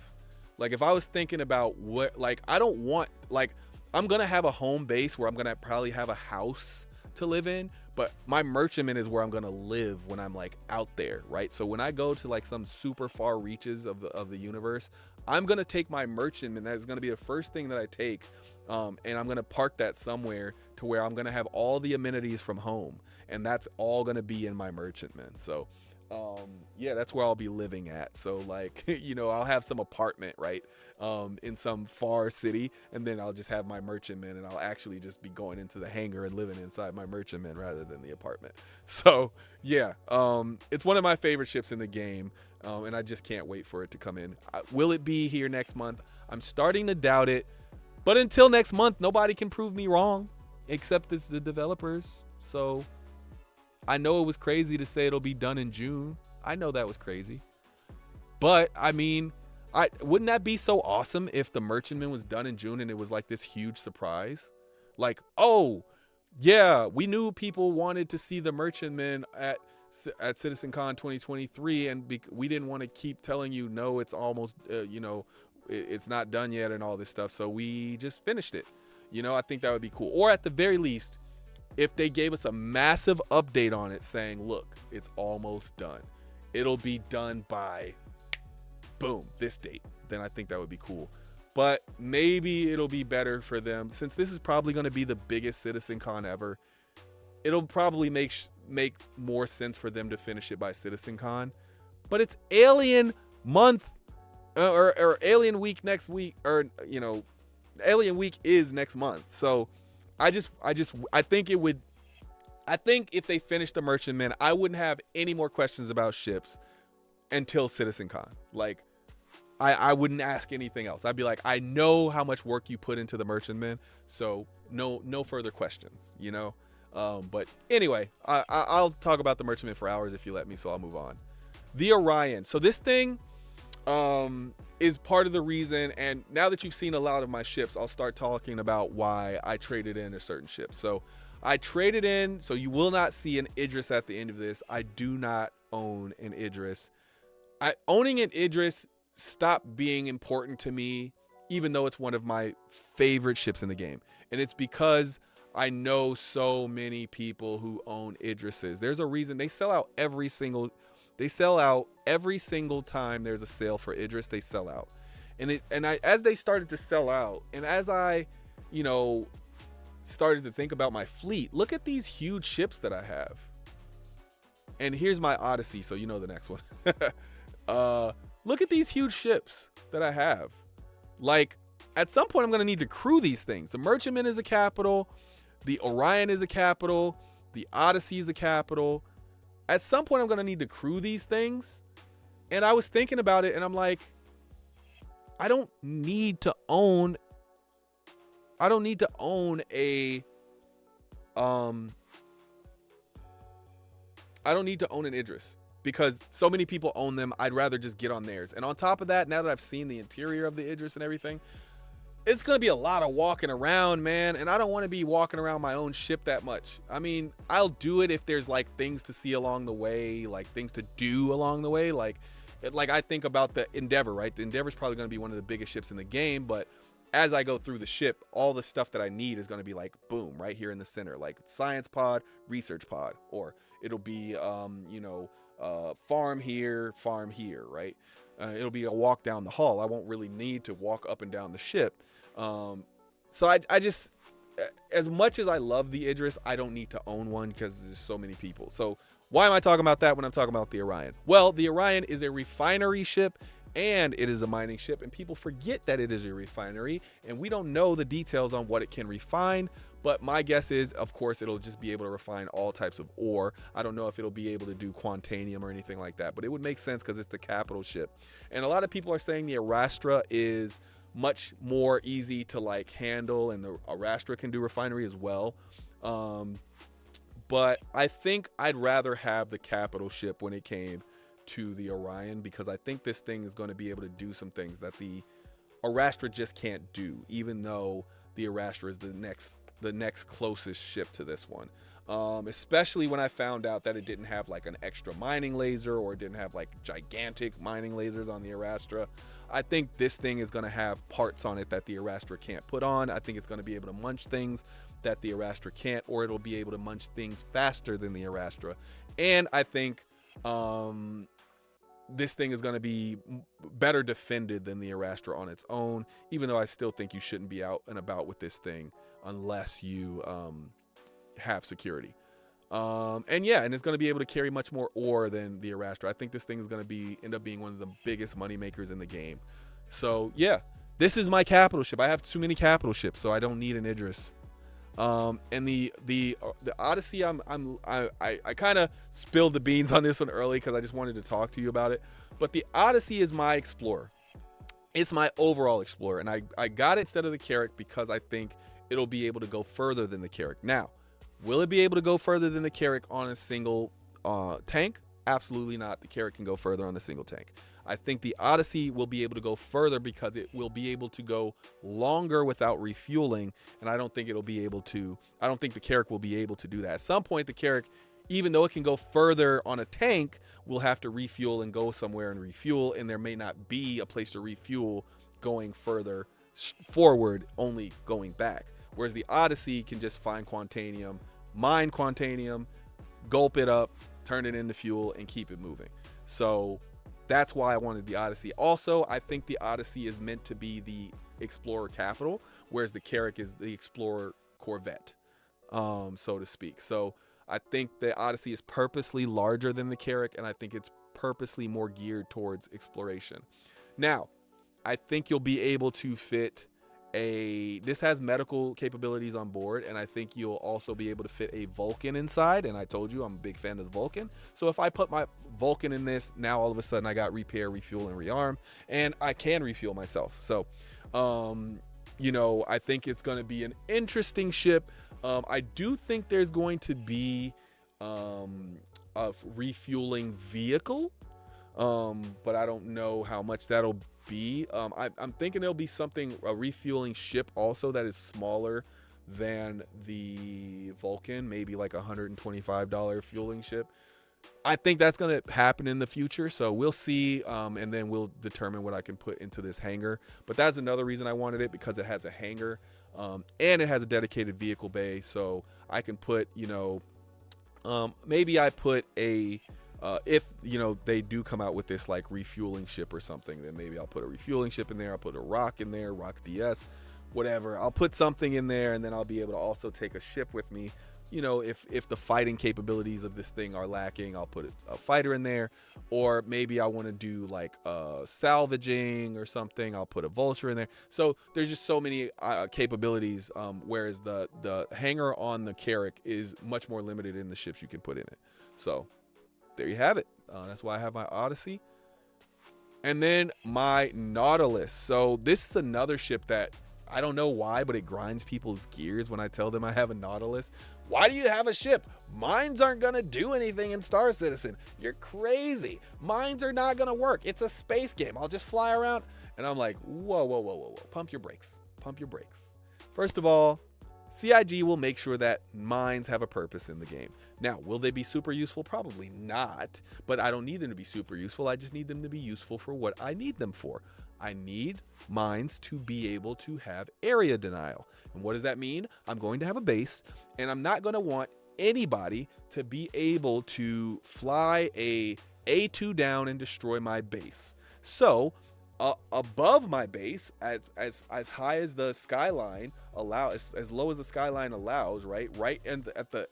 Like, if I was thinking about what, like, I don't want, like, I'm going to have a home base where I'm going to probably have a house to live in, but my merchantman is where I'm going to live when I'm like out there, right? So when I go to like some super far reaches of the universe, I'm going to take my merchantman. That is going to be the first thing that I take. And I'm going to park that somewhere to where I'm going to have all the amenities from home. And that's all going to be in my merchantman. So yeah, that's where I'll be living at. So like, you know, I'll have some apartment, right, in some far city, and then I'll just have my merchantman, and I'll actually just be going into the hangar and living inside my merchantman rather than the apartment. So yeah, it's one of my favorite ships in the game, and I just can't wait for it to come in. Will it be here next month? I'm starting to doubt it, but until next month, nobody can prove me wrong except the developers. So I know it was crazy to say it'll be done in June. I know that was crazy. But, I mean, wouldn't that be so awesome if the Merchantman was done in June and it was like this huge surprise? Like, oh, yeah, we knew people wanted to see the Merchantman at CitizenCon 2023, and we didn't want to keep telling you, no, it's almost, you know, it's not done yet and all this stuff. So we just finished it. You know, I think that would be cool. Or at the very least, if they gave us a massive update on it saying, look, it's almost done, it'll be done by boom, this date, then I think that would be cool. But maybe it'll be better for them, since this is probably going to be the biggest CitizenCon ever. It'll probably make more sense for them to finish it by CitizenCon. But it's Alien month, or Alien week next week, or, you know, Alien week is next month. So I think if they finish the Merchantman, I wouldn't have any more questions about ships until CitizenCon. Like, I wouldn't ask anything else. I'd be like, I know how much work you put into the Merchantman, so no further questions, you know? But anyway, I'll talk about the Merchantman for hours if you let me, so I'll move on. The Orion. So this thing is part of the reason, and now that you've seen a lot of my ships, I'll start talking about why I traded in a certain ship. So I traded in, so you will not see an Idris at the end of this. I do not own an Idris. Owning an Idris stopped being important to me, even though it's one of my favorite ships in the game. And it's because I know so many people who own Idrises. There's a reason they sell out every single time there's a sale for Idris. They sell out. And as they started to sell out, and as I, you know, started to think about my fleet, look at these huge ships that I have. And here's my Odyssey, so you know the next one. Look at these huge ships that I have. Like, at some point I'm going to need to crew these things. The Merchantman is a capital. The Orion is a capital. The Odyssey is a capital. At some point I'm going to need to crew these things. And I was thinking about it, and I'm like, I don't need to own an Idris, because so many people own them. I'd rather just get on theirs. And on top of that, now that I've seen the interior of the Idris and everything, it's going to be a lot of walking around, man. And I don't want to be walking around my own ship that much. I mean, I'll do it if there's like things to see along the way, like things to do along the way. Like like I think about the Endeavor, right? The Endeavor is probably going to be one of the biggest ships in the game, but as I go through the ship, all the stuff that I need is going to be like, boom, right here in the center, like science pod, research pod, or it'll be, farm here, right? It'll be a walk down the hall. I won't really need to walk up and down the ship. So I just, as much as I love the Idris, I don't need to own one because there's so many people. So why am I talking about that when I'm talking about the Orion? Well, the Orion is a refinery ship and it is a mining ship, and people forget that it is a refinery, and we don't know the details on what it can refine, but my guess is, of course, it'll just be able to refine all types of ore. I don't know if it'll be able to do quantanium or anything like that, but it would make sense because it's the capital ship. And a lot of people are saying the Arastra is much more easy to like handle, and the Arastra can do refinery as well. But I think I'd rather have the capital ship when it came to the Orion, because I think this thing is going to be able to do some things that the Arastra just can't do, even though the Arastra is the next closest ship to this one. Especially when I found out that it didn't have like an extra mining laser, or it didn't have like gigantic mining lasers on the Arastra. I think this thing is going to have parts on it that the Arastra can't put on. I think it's going to be able to munch things that the Arastra can't, or it'll be able to munch things faster than the Arastra. And I think this thing is going to be better defended than the Arastra on its own, even though I still think you shouldn't be out and about with this thing unless you have security. And it's going to be able to carry much more ore than the Arastra. I think this thing is going to end up being one of the biggest money makers in the game. So yeah, this is my capital ship. I have too many capital ships, so I don't need an Idris. And the Odyssey, I kind of spilled the beans on this one early because I just wanted to talk to you about it. But the Odyssey is my Explorer. It's my overall Explorer, and I got it instead of the Carrack because I think it'll be able to go further than the Carrack. Now, will it be able to go further than the Carrack on a single tank? Absolutely not. The Carrack can go further on a single tank. I think the Odyssey will be able to go further because it will be able to go longer without refueling, and I don't think the Carrack will be able to do that. At some point, the Carrack, even though it can go further on a tank, will have to refuel and go somewhere and refuel, and there may not be a place to refuel going further forward, only going back. Whereas the Odyssey can just find quantanium, mine quantanium, gulp it up, turn it into fuel, and keep it moving. So that's why I wanted the Odyssey. Also, I think the Odyssey is meant to be the Explorer capital, whereas the Carrack is the Explorer Corvette, so to speak. So I think the Odyssey is purposely larger than the Carrack, and I think it's purposely more geared towards exploration. Now, I think you'll be able to fit this has medical capabilities on board, and I think you'll also be able to fit a Vulcan inside, and I told you I'm a big fan of the Vulcan. So if I put my Vulcan in this, now all of a sudden I got repair, refuel, and rearm, and I can refuel myself. So I think it's going to be an interesting ship. I do think there's going to be a refueling vehicle, but I don't know how much that'll be. I'm thinking there'll be a refueling ship also that is smaller than the Vulcan, maybe like $125 fueling ship. I think that's going to happen in the future, so we'll see, and then we'll determine what I can put into this hangar. But that's another reason I wanted it, because it has a hangar, and it has a dedicated vehicle bay, so I can put, maybe I put if they do come out with this like refueling ship or something, then maybe I'll put a refueling ship in there. I'll put a rock in there, rock DS, whatever. I'll put something in there, and then I'll be able to also take a ship with me. If the fighting capabilities of this thing are lacking, I'll put a fighter in there. Or maybe I want to do like salvaging or something, I'll put a vulture in there. So there's just so many capabilities, whereas the hangar on the Carrack is much more limited in the ships you can put in it. So there you have it. That's why I have my Odyssey. And then my Nautilus. So this is another ship that I don't know why, but it grinds people's gears when I tell them I have a Nautilus. Why do you have a ship? Mines aren't going to do anything in Star Citizen. You're crazy. Mines are not going to work. It's a space game. I'll just fly around. And I'm like, whoa. Pump your brakes. Pump your brakes. First of all, CIG will make sure that mines have a purpose in the game. Now, will they be super useful? Probably not, but I don't need them to be super useful. I just need them to be useful for what I need them for. I need mines to be able to have area denial. And what does that mean? I'm going to have a base, and I'm not going to want anybody to be able to fly a A2 down and destroy my base. So above my base, as high as the skyline allows, as low as the skyline allows, right at the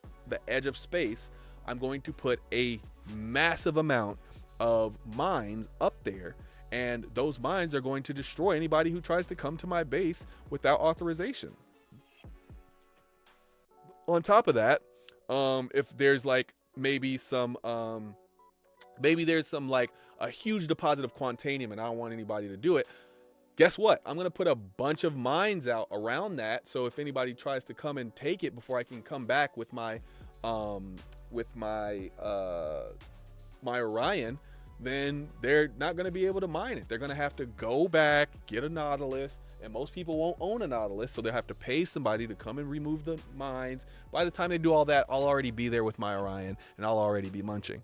edge of space, I'm going to put a massive amount of mines up there, and those mines are going to destroy anybody who tries to come to my base without authorization. On top of that, if there's like maybe there's some like a huge deposit of Quantanium and I don't want anybody to do it, guess what? I'm going to put a bunch of mines out around that. So if anybody tries to come and take it before I can come back with my my Orion, then they're not going to be able to mine it. They're going to have to go back, get a Nautilus, and most people won't own a Nautilus, so they'll have to pay somebody to come and remove the mines. By the time they do all that, I'll already be there with my Orion, and I'll already be munching.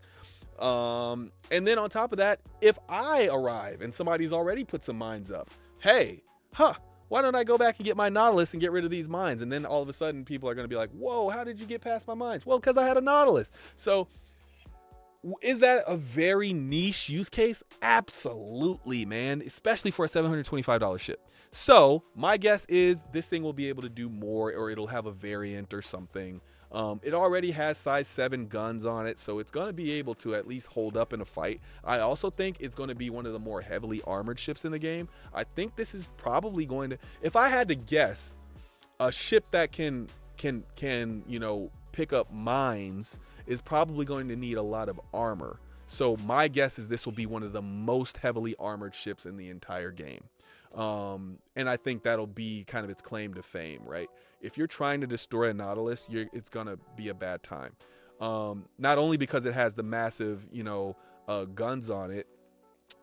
And then on top of that, if I arrive and somebody's already put some mines up, hey, why don't I go back and get my Nautilus and get rid of these mines? And then all of a sudden, people are going to be like, whoa, how did you get past my mines? Well, because I had a Nautilus. So is that a very niche use case? Absolutely, man, especially for a $725 ship. So my guess is this thing will be able to do more, or it'll have a variant or something. It already has size 7 guns on it, so it's going to be able to at least hold up in a fight. I also think it's going to be one of the more heavily armored ships in the game. I think this is probably going to, if I had to guess, a ship that can you know, pick up mines is probably going to need a lot of armor. So my guess is this will be one of the most heavily armored ships in the entire game. And I think that'll be kind of its claim to fame, right? If you're trying to destroy a Nautilus, it's gonna be a bad time. Not only because it has the massive, you know, guns on it,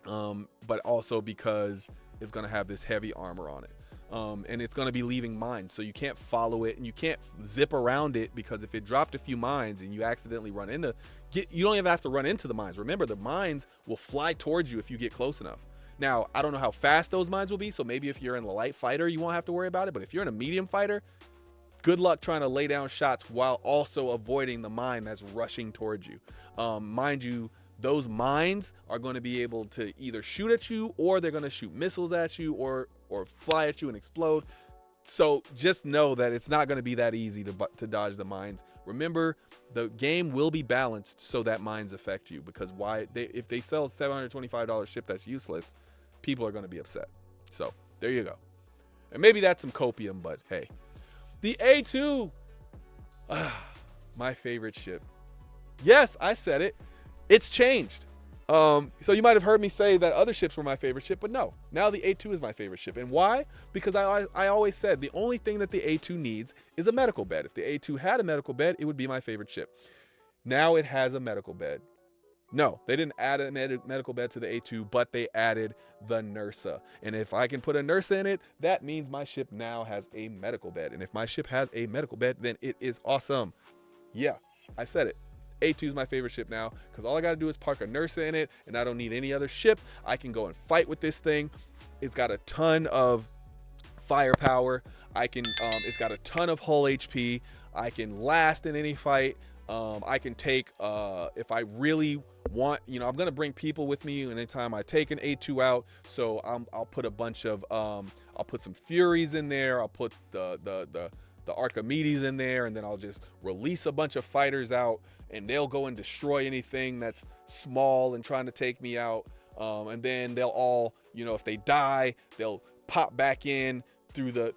but also because it's gonna have this heavy armor on it. And it's going to be leaving mines, so you can't follow it and you can't zip around it, because if it dropped a few mines and you accidentally run into, you don't even have to run into the mines. Remember, the mines will fly towards you if you get close enough. Now, I don't know how fast those mines will be, so maybe if you're in a light fighter, you won't have to worry about it, but if you're in a medium fighter, good luck trying to lay down shots while also avoiding the mine that's rushing towards you. Mind you, those mines are going to be able to either shoot at you, or they're going to shoot missiles at you, or fly at you and explode. So just know that it's not going to be that easy to dodge the mines. Remember, the game will be balanced so that mines affect you, because if they sell a $725 ship that's useless, people are going to be upset. So there you go. And maybe that's some copium, but hey. The A2, my favorite ship. Yes, I said it. It's changed. So you might have heard me say that other ships were my favorite ship, but no. Now the A2 is my favorite ship. And why? Because I always said the only thing that the A2 needs is a medical bed. If the A2 had a medical bed, it would be my favorite ship. Now it has a medical bed. No, they didn't add a medical bed to the A2, but they added the Nursa. And if I can put a Nursa in it, that means my ship now has a medical bed. And if my ship has a medical bed, then it is awesome. Yeah, I said it. A2 is my favorite ship now, because all I got to do is park a Nursa in it, and I don't need any other ship. I can go and fight with this thing. It's got a ton of firepower. It's got a ton of hull HP. I can last in any fight. I can take, if I really want, you know, I'm going to bring people with me anytime I take an A2 out. So I'll put a bunch of, I'll put some Furies in there. I'll put the Archimedes in there, and then I'll just release a bunch of fighters out, and they'll go and destroy anything that's small and trying to take me out. And then they'll all, you know, if they die, they'll pop back in through the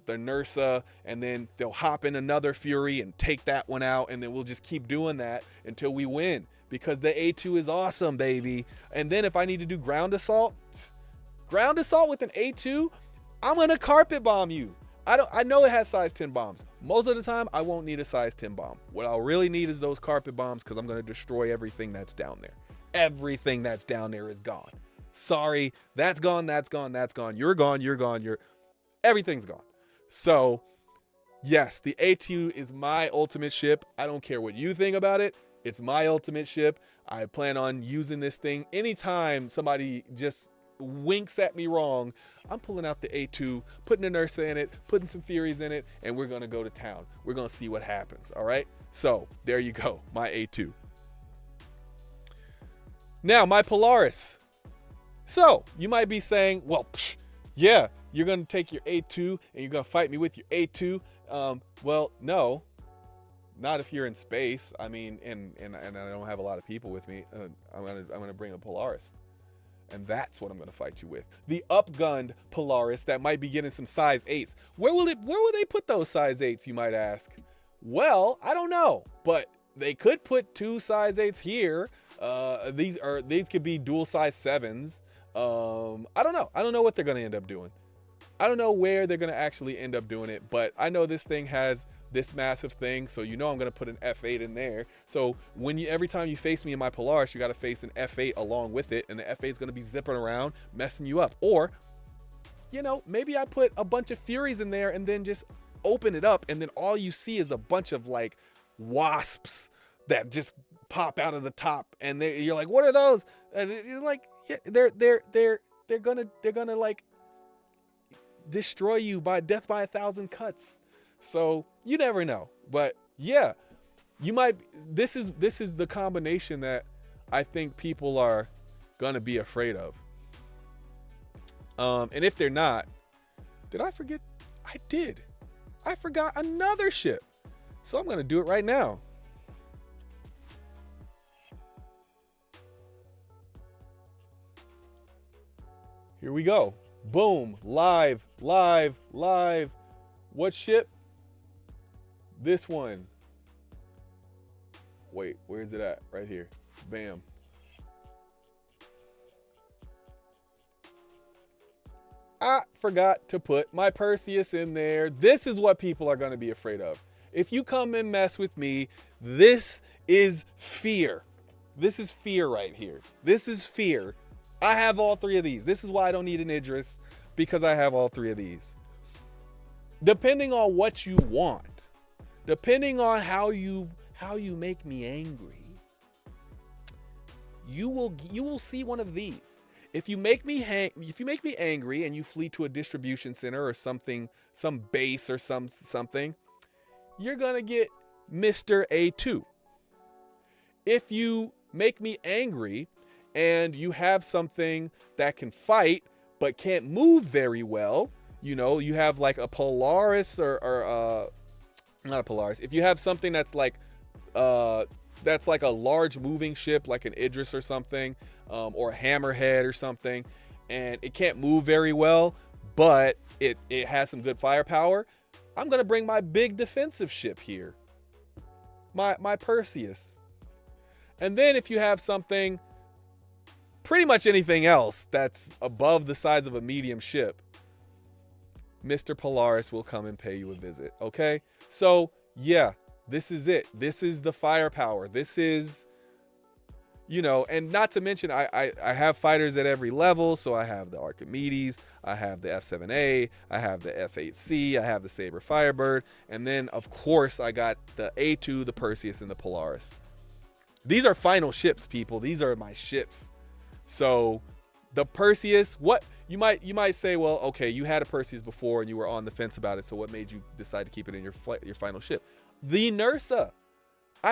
Nursa, and then they'll hop in another Fury and take that one out, and then we'll just keep doing that until we win, because the A2 is awesome, baby. And then if I need to do ground assault with an A2, I'm gonna carpet bomb you. I know it has size 10 bombs. Most of the time, I won't need a size 10 bomb. What I'll really need is those carpet bombs, because I'm going to destroy everything that's down there. Everything that's down there is gone. Sorry, that's gone, that's gone, that's gone. You're gone, everything's gone. So, Yes, the A2 is my ultimate ship. I don't care what you think about it. It's my ultimate ship. I plan on using this thing anytime somebody just winks at me wrong. I'm pulling out the A2, putting an Ursa in it, putting some Furies in it, and we're going to go to town. We're going to see what happens, all right? So there you go, my A2. Now, my Polaris. So you might be saying, well, yeah, you're going to take your A2 and you're going to fight me with your A2. Well, no, not if you're in space. I mean, and I don't have a lot of people with me. I'm gonna bring a Polaris, and that's what I'm gonna fight you with. The upgunned Polaris that might be getting some size 8s. Where will they put those size 8s? You might ask. Well, I don't know, but they could put 2 size 8s here. These could be dual size 7s. I don't know. I don't know what they're gonna end up doing. I don't know where they're going to actually end up doing it, but I know this thing has this massive thing, so you know I'm going to put an F8 in there. So every time you face me in my Polaris, you got to face an F8 along with it, and the F8 is going to be zipping around, messing you up. Or, you know, maybe I put a bunch of Furies in there and then just open it up, and then all you see is a bunch of like wasps that just pop out of the top, and you're like, what are those? And you're like, yeah, they're gonna like destroy you by death by 1,000 cuts. So you never know. But yeah, you might. This is the combination that I think people are gonna be afraid of. And if they're not, did I forget? I did. I forgot another ship. So I'm gonna do it right now. Here we go. Boom, live. What ship? This one. Wait, where is it at? Right here. Bam. I forgot to put my Perseus in there. This is what people are going to be afraid of. If you come and mess with me, this is fear. This is fear right here. This is fear. I have all 3 of these. This is why I don't need an Idris, because I have all 3 of these. Depending on what you want, depending on how you make me angry, you will see one of these. If you make me angry and you flee to a distribution center or something, some base or something, you're gonna get Mr. A2. If you make me angry and you have something that can fight but can't move very well, you know, you have like a Polaris or not a Polaris. If you have something that's like a large moving ship like an Idris or something, or a Hammerhead or something, and it can't move very well, but it has some good firepower, I'm gonna bring my big defensive ship here, my Perseus. And then if you have something, pretty much anything else that's above the size of a medium ship, Mr. Polaris will come and pay you a visit, okay? So, yeah, this is it. This is the firepower. This is, you know, and not to mention, I have fighters at every level. So I have the Archimedes, I have the F7A, I have the F8C, I have the Saber Firebird, and then, of course, I got the A2, the Perseus, and the Polaris. These are final ships, people. These are my ships. So the Perseus, what you might say, well, okay, you had a Perseus before and you were on the fence about it, so what made you decide to keep it in your final ship? The Nursa.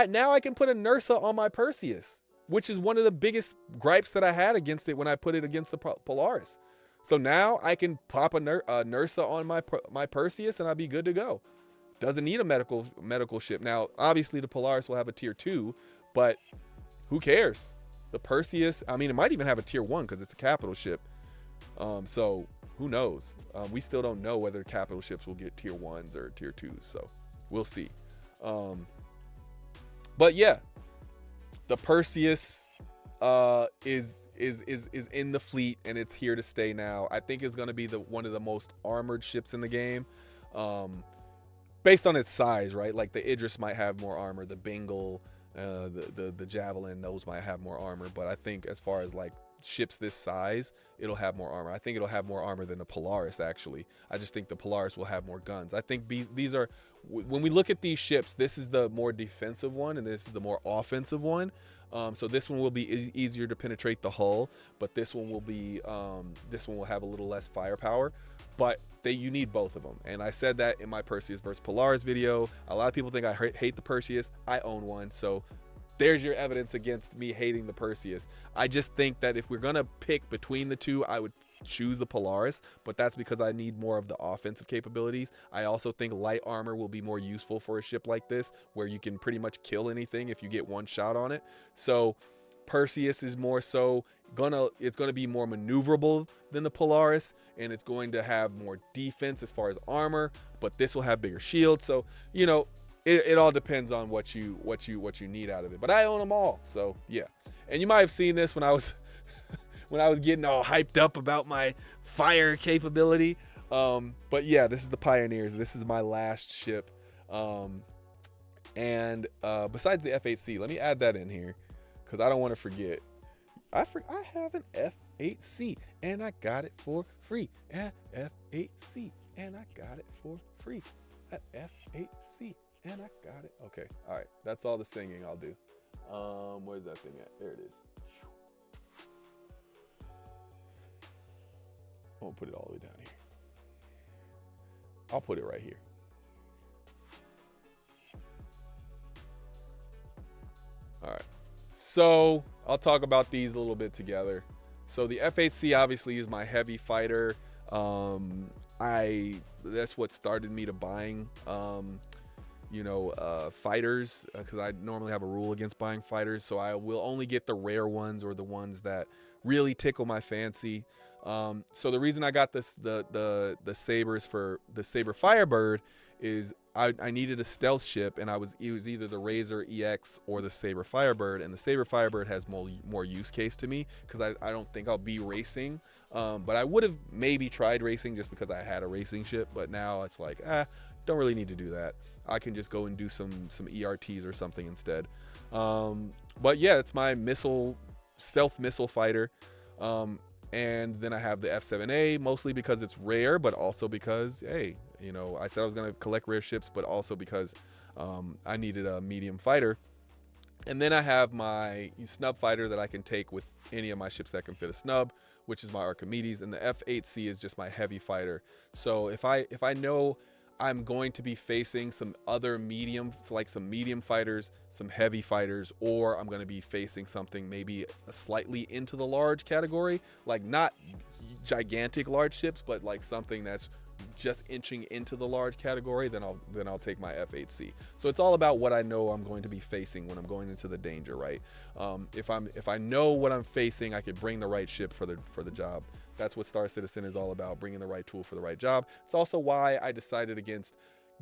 Now I can put a Nursa on my Perseus, which is one of the biggest gripes that I had against it when I put it against the Polaris. So now I can pop a Nursa on my Perseus and I'll be good to go. Doesn't need a medical ship. Now, obviously the Polaris will have a tier 2, but who cares? The Perseus, I mean, it might even have a tier 1 because it's a capital ship. So who knows? We still don't know whether capital ships will get tier 1s or tier 2s. So we'll see. But yeah, the Perseus is in the fleet and it's here to stay now. I think it's going to be one of the most armored ships in the game, based on its size, right? Like the Idris might have more armor, the Bengal, the Javelin, those might have more armor. But I think as far as like ships this size, it'll have more armor. I think it'll have more armor than the Polaris, actually. I just think the Polaris will have more guns. I think these are, when we look at these ships, this is the more defensive one and this is the more offensive one. So this one will be easier to penetrate the hull, but this one will be, this one will have a little less firepower. But you need both of them. And I said that in my Perseus versus Polaris video. A lot of people think I hate the Perseus. I own one. So there's your evidence against me hating the Perseus. I just think that if we're going to pick between the two, I would choose the Polaris, but that's because I need more of the offensive capabilities. I also think light armor will be more useful for a ship like this, where you can pretty much kill anything if you get one shot on it. So Perseus is more so it's gonna be more maneuverable than the Polaris, and it's going to have more defense as far as armor, but this will have bigger shields. So, you know, it all depends on what you need out of it. But I own them all, so yeah. And you might have seen this when I was getting all hyped up about my fire capability. But yeah, this is the Pioneers. This is my last ship. And besides the F8C, let me add that in here because I don't want to forget. I have an F8C and I got it for free. F8C and I got it for free. F8C and I got it. Okay, all right. That's all the singing I'll do. Where's that thing at? There it is. I won't put it all the way down here. I'll put it right here. All right. So I'll talk about these a little bit together. So the F8C obviously is my heavy fighter. That's what started me to buying, fighters, because I normally have a rule against buying fighters. So I will only get the rare ones or the ones that really tickle my fancy. So the reason I got the sabers for the Saber Firebird is I needed a stealth ship, and it was either the Razor EX or the Saber Firebird, and the Saber Firebird has more use case to me because I don't think I'll be racing, but I would have maybe tried racing just because I had a racing ship, but now it's like don't really need to do that. I can just go and do some ERTs or something instead. But yeah, it's my stealth missile fighter. And then I have the F7A, mostly because it's rare, but also because, hey, I said I was going to collect rare ships, but also because I needed a medium fighter. And then I have my snub fighter that I can take with any of my ships that can fit a snub, which is my Archimedes. And the F8C is just my heavy fighter. So if I know I'm going to be facing some other like some medium fighters, some heavy fighters, or I'm going to be facing something maybe slightly into the large category, like not gigantic large ships, but like something that's just inching into the large category, then I'll take my F8C. So it's all about what I know I'm going to be facing when I'm going into the danger, right? If I know what I'm facing, I could bring the right ship for the job. That's what Star Citizen is all about, bringing the right tool for the right job. It's also why I decided against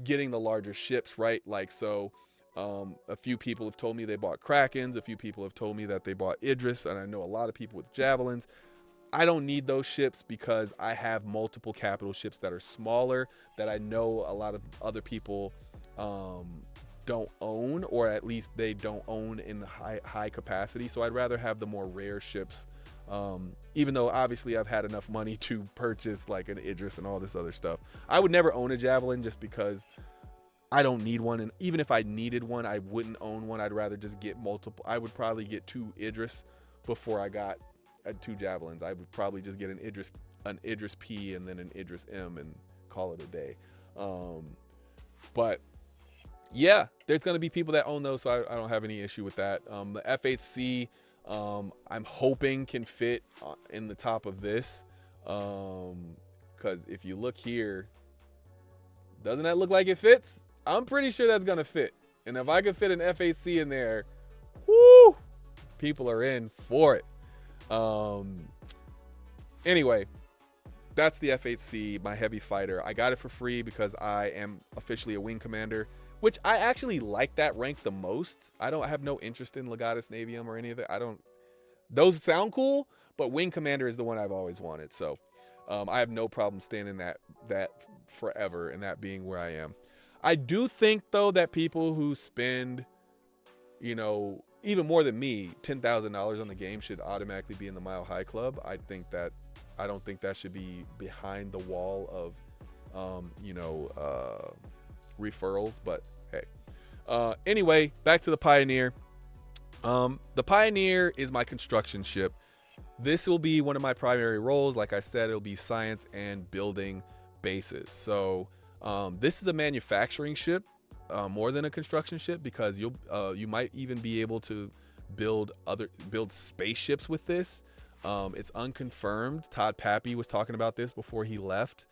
getting the larger ships, right? Like, so a few people have told me they bought Krakens. A few people have told me that they bought Idris, and I know a lot of people with Javelins. I don't need those ships because I have multiple capital ships that are smaller that I know a lot of other people don't own, or at least they don't own in high capacity. So I'd rather have the more rare ships. Even though obviously I've had enough money to purchase like an Idris and all this other stuff. I would never own a Javelin just because I don't need one. And even if I needed one, I wouldn't own one. I'd rather just get multiple. I would probably get 2 Idris before I got 2 Javelins. I would probably just get an Idris P and then an Idris M and call it a day. But yeah, there's going to be people that own those, so I don't have any issue with that. The F8C, I'm hoping can fit in the top of this, because if you look here, doesn't that look like it fits? I'm pretty sure that's gonna fit, and if I could fit an F8C in there, whoo, people are in for it. Anyway, that's the F8C, my heavy fighter. I got it for free because I am officially a wing commander, which I actually like that rank the most. I have no interest in Legatus Navium or any of it. Those sound cool, but wing commander is the one I've always wanted. So I have no problem staying in that forever and that being where I am. I do think though that people who spend, even more than me, $10,000 on the game should automatically be in the Mile High Club. I don't think that should be behind the wall of, referrals. But hey, anyway, back to the Pioneer. The Pioneer is my construction ship. This will be one of my primary roles. Like I said, it'll be science and building bases. So this is a manufacturing ship more than a construction ship, because you might even be able to build spaceships with this. It's unconfirmed. Todd Pappy was talking about this before he left,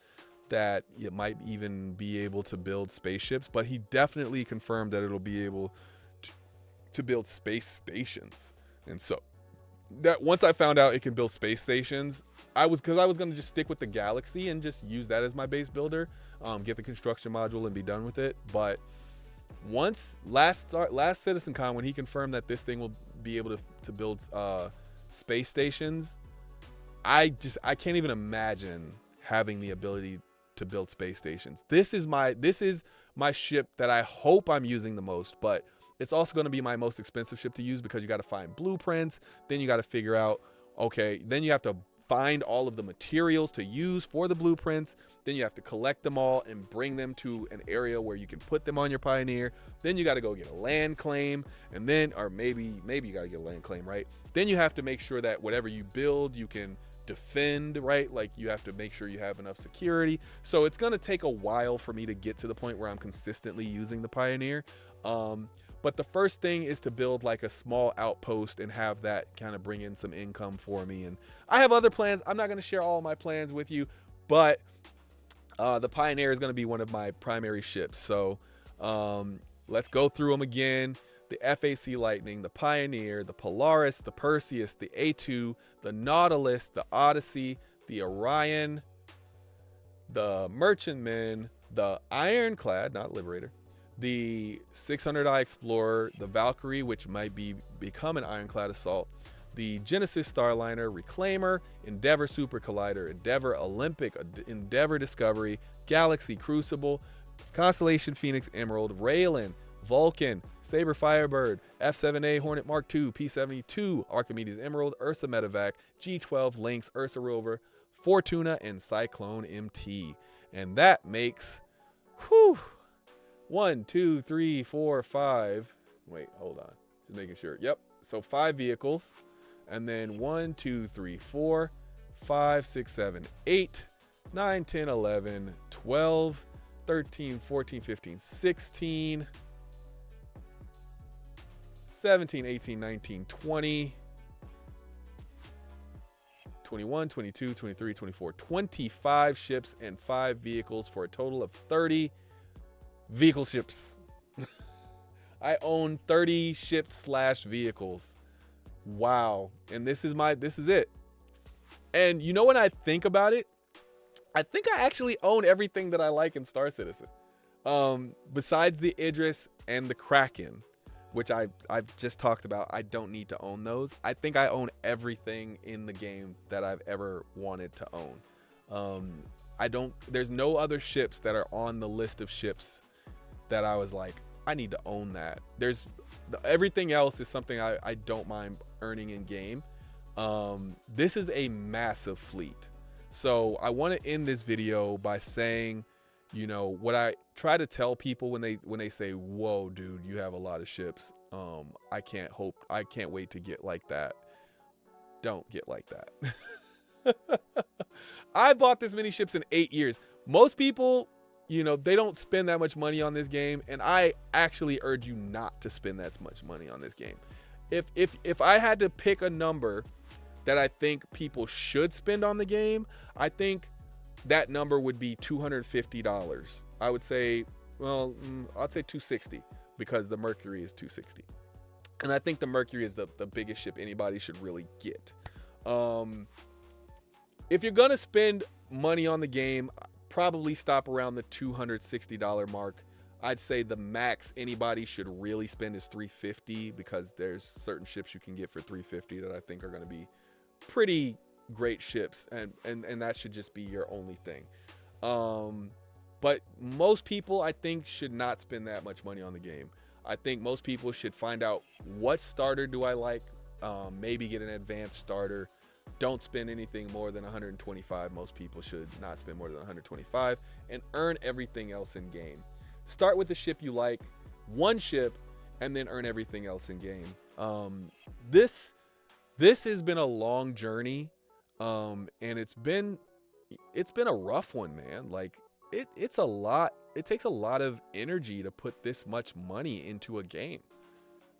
that it might even be able to build spaceships, but he definitely confirmed that it'll be able to build space stations. And so that once I found out it can build space stations, I was going to just stick with the Galaxy and just use that as my base builder, get the construction module and be done with it. But once last CitizenCon, when he confirmed that this thing will be able to build space stations, I can't even imagine having the ability to build space stations. This is my ship that I hope I'm using the most, but it's also going to be my most expensive ship to use, because you got to find blueprints, then you got to figure out, okay, then you have to find all of the materials to use for the blueprints, then you have to collect them all and bring them to an area where you can put them on your Pioneer. Then you got to go get a land claim, and then, or maybe you got to get a land claim, right? Then you have to make sure that whatever you build, you can defend, right? Like, you have to make sure you have enough security. So it's going to take a while for me to get to the point where I'm consistently using the Pioneer. But the first thing is to build like a small outpost and have that kind of bring in some income for me. And I have other plans. I'm not going to share all my plans with you, but the Pioneer is going to be one of my primary ships. So let's go through them again. The FAC Lightning, the Pioneer, the Polaris, the Perseus, the A2, the Nautilus, the Odyssey, the Orion, the Merchantman, the Ironclad, not Liberator, the 600i Explorer, the Valkyrie, which might become an Ironclad Assault, the Genesis Starliner, Reclaimer, Endeavor Super Collider, Endeavor Olympic, Endeavor Discovery, Galaxy Crucible, Constellation Phoenix Emerald, Raylan, Vulcan, Saber Firebird, F7A Hornet Mark II, P-72, Archimedes Emerald, Ursa Medevac, G12 Lynx, Ursa Rover, Fortuna, and Cyclone MT. And that makes, 1, 2, 3, 4, 5. Wait, hold on. Just making sure. Yep. So 5 vehicles. And then 1, 2, 3, 4, 5, 6, 7, 8, 9, 10, 11, 12, 13, 14, 15, 16, 17, 18, 19, 20, 21, 22, 23, 24, 25 ships and 5 vehicles for a total of 30 vehicle ships. I own 30 ships / vehicles. Wow. And this is it. And you know, when I think about it, I think I actually own everything that I like in Star Citizen. Besides the Idris and the Kraken, which I've just talked about. I don't need to own those. I think I own everything in the game that I've ever wanted to own. There's no other ships that are on the list of ships that I was like, I need to own that. Everything else is something I don't mind earning in game. This is a massive fleet. So I want to end this video by saying, you know, what I try to tell people when they say, whoa, dude, you have a lot of ships. I can't wait to get like that. Don't get like that. I bought this many ships in 8 years. Most people, you know, they don't spend that much money on this game, and I actually urge you not to spend that much money on this game. If I had to pick a number that I think people should spend on the game, I think that number would be $250. I would say, well, I'd say $260, because the Mercury is $260. And I think the Mercury is the biggest ship anybody should really get. If you're going to spend money on the game, probably stop around the $260 mark. I'd say the max anybody should really spend is $350, because there's certain ships you can get for $350 that I think are going to be pretty great ships, and that should just be your only thing. But most people, I think, should not spend that much money on the game. I think most people should find out what starter do I like, maybe get an advanced starter. Don't spend anything more than 125. Most people should not spend more than 125 and earn everything else in game. Start with the ship you like, one ship, and then earn everything else in game. This has been a long journey, and it's been a rough one, man. Like it's a lot. It takes a lot of energy to put this much money into a game.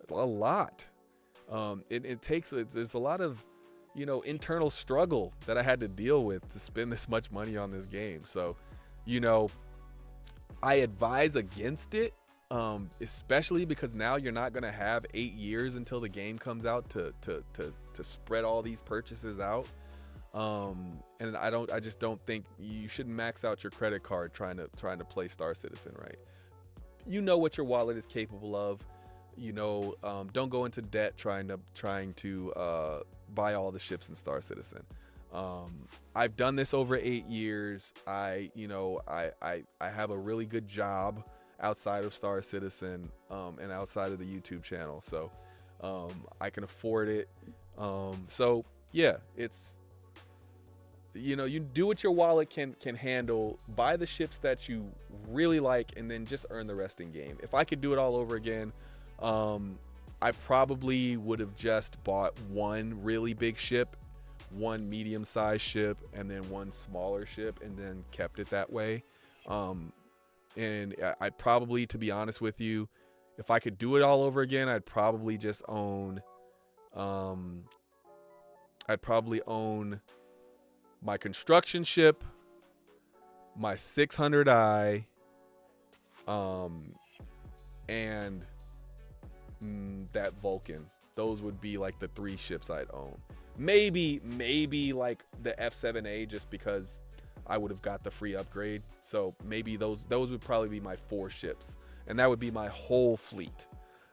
A lot. There's a lot of, you know, internal struggle that I had to deal with to spend this much money on this game. So, you know, I advise against it, especially because now you're not going to have 8 years until the game comes out to spread all these purchases out. And I just don't think you should max out your credit card trying to play Star Citizen, right? You know what your wallet is capable of. You know, don't go into debt trying to buy all the ships in Star Citizen. I've done this over 8 years. I have a really good job outside of Star Citizen, and outside of the YouTube channel. So, I can afford it. So yeah, it's, you know, you do what your wallet can handle, buy the ships that you really like, and then just earn the rest in game. If I could do it all over again, I probably would have just bought one really big ship, one medium-sized ship, and then one smaller ship, and then kept it that way. And I'd probably, to be honest with you, if I could do it all over again, I'd probably just own, my construction ship, my 600i, and that Vulcan. Those would be like the 3 ships I'd own. Maybe like the F7A, just because I would have got the free upgrade. So maybe those would probably be my 4 ships, and that would be my whole fleet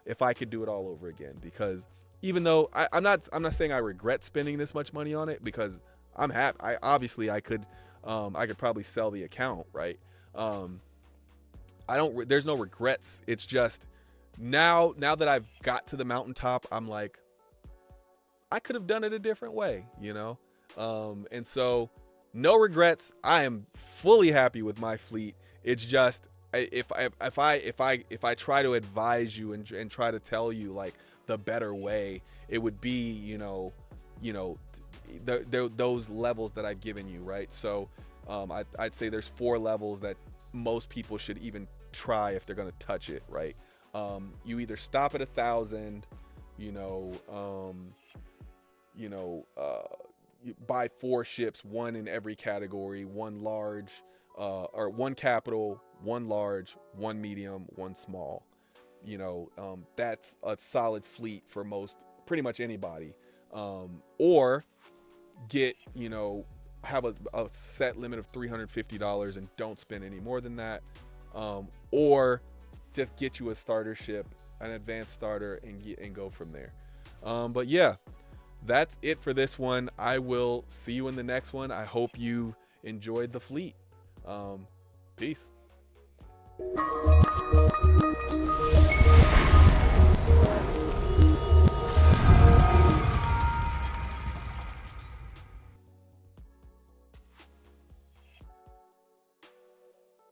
if I could do it all over again. Because even though I'm not saying I regret spending this much money on it, because I'm happy. I could probably sell the account, right? There's no regrets. It's just now that I've got to the mountaintop, I'm like, I could have done it a different way, you know? And so no regrets. I am fully happy with my fleet. It's just, if I try to advise you and try to tell you like the better way, it would be, you know, those levels that I've given you, right? So I'd say there's 4 levels that most people should even try if they're going to touch it, right? You either stop at 1,000, you buy 4 ships, 1 in every category, 1 large, or 1 capital, 1 large, 1 medium, 1 small. That's a solid fleet for pretty much anybody. Or get, have a set limit of $350 and don't spend any more than that. Or just get you a starter ship, an advanced starter, and go from there. But yeah, that's it for this one. I will see you in the next one. I hope you enjoyed the fleet. Peace.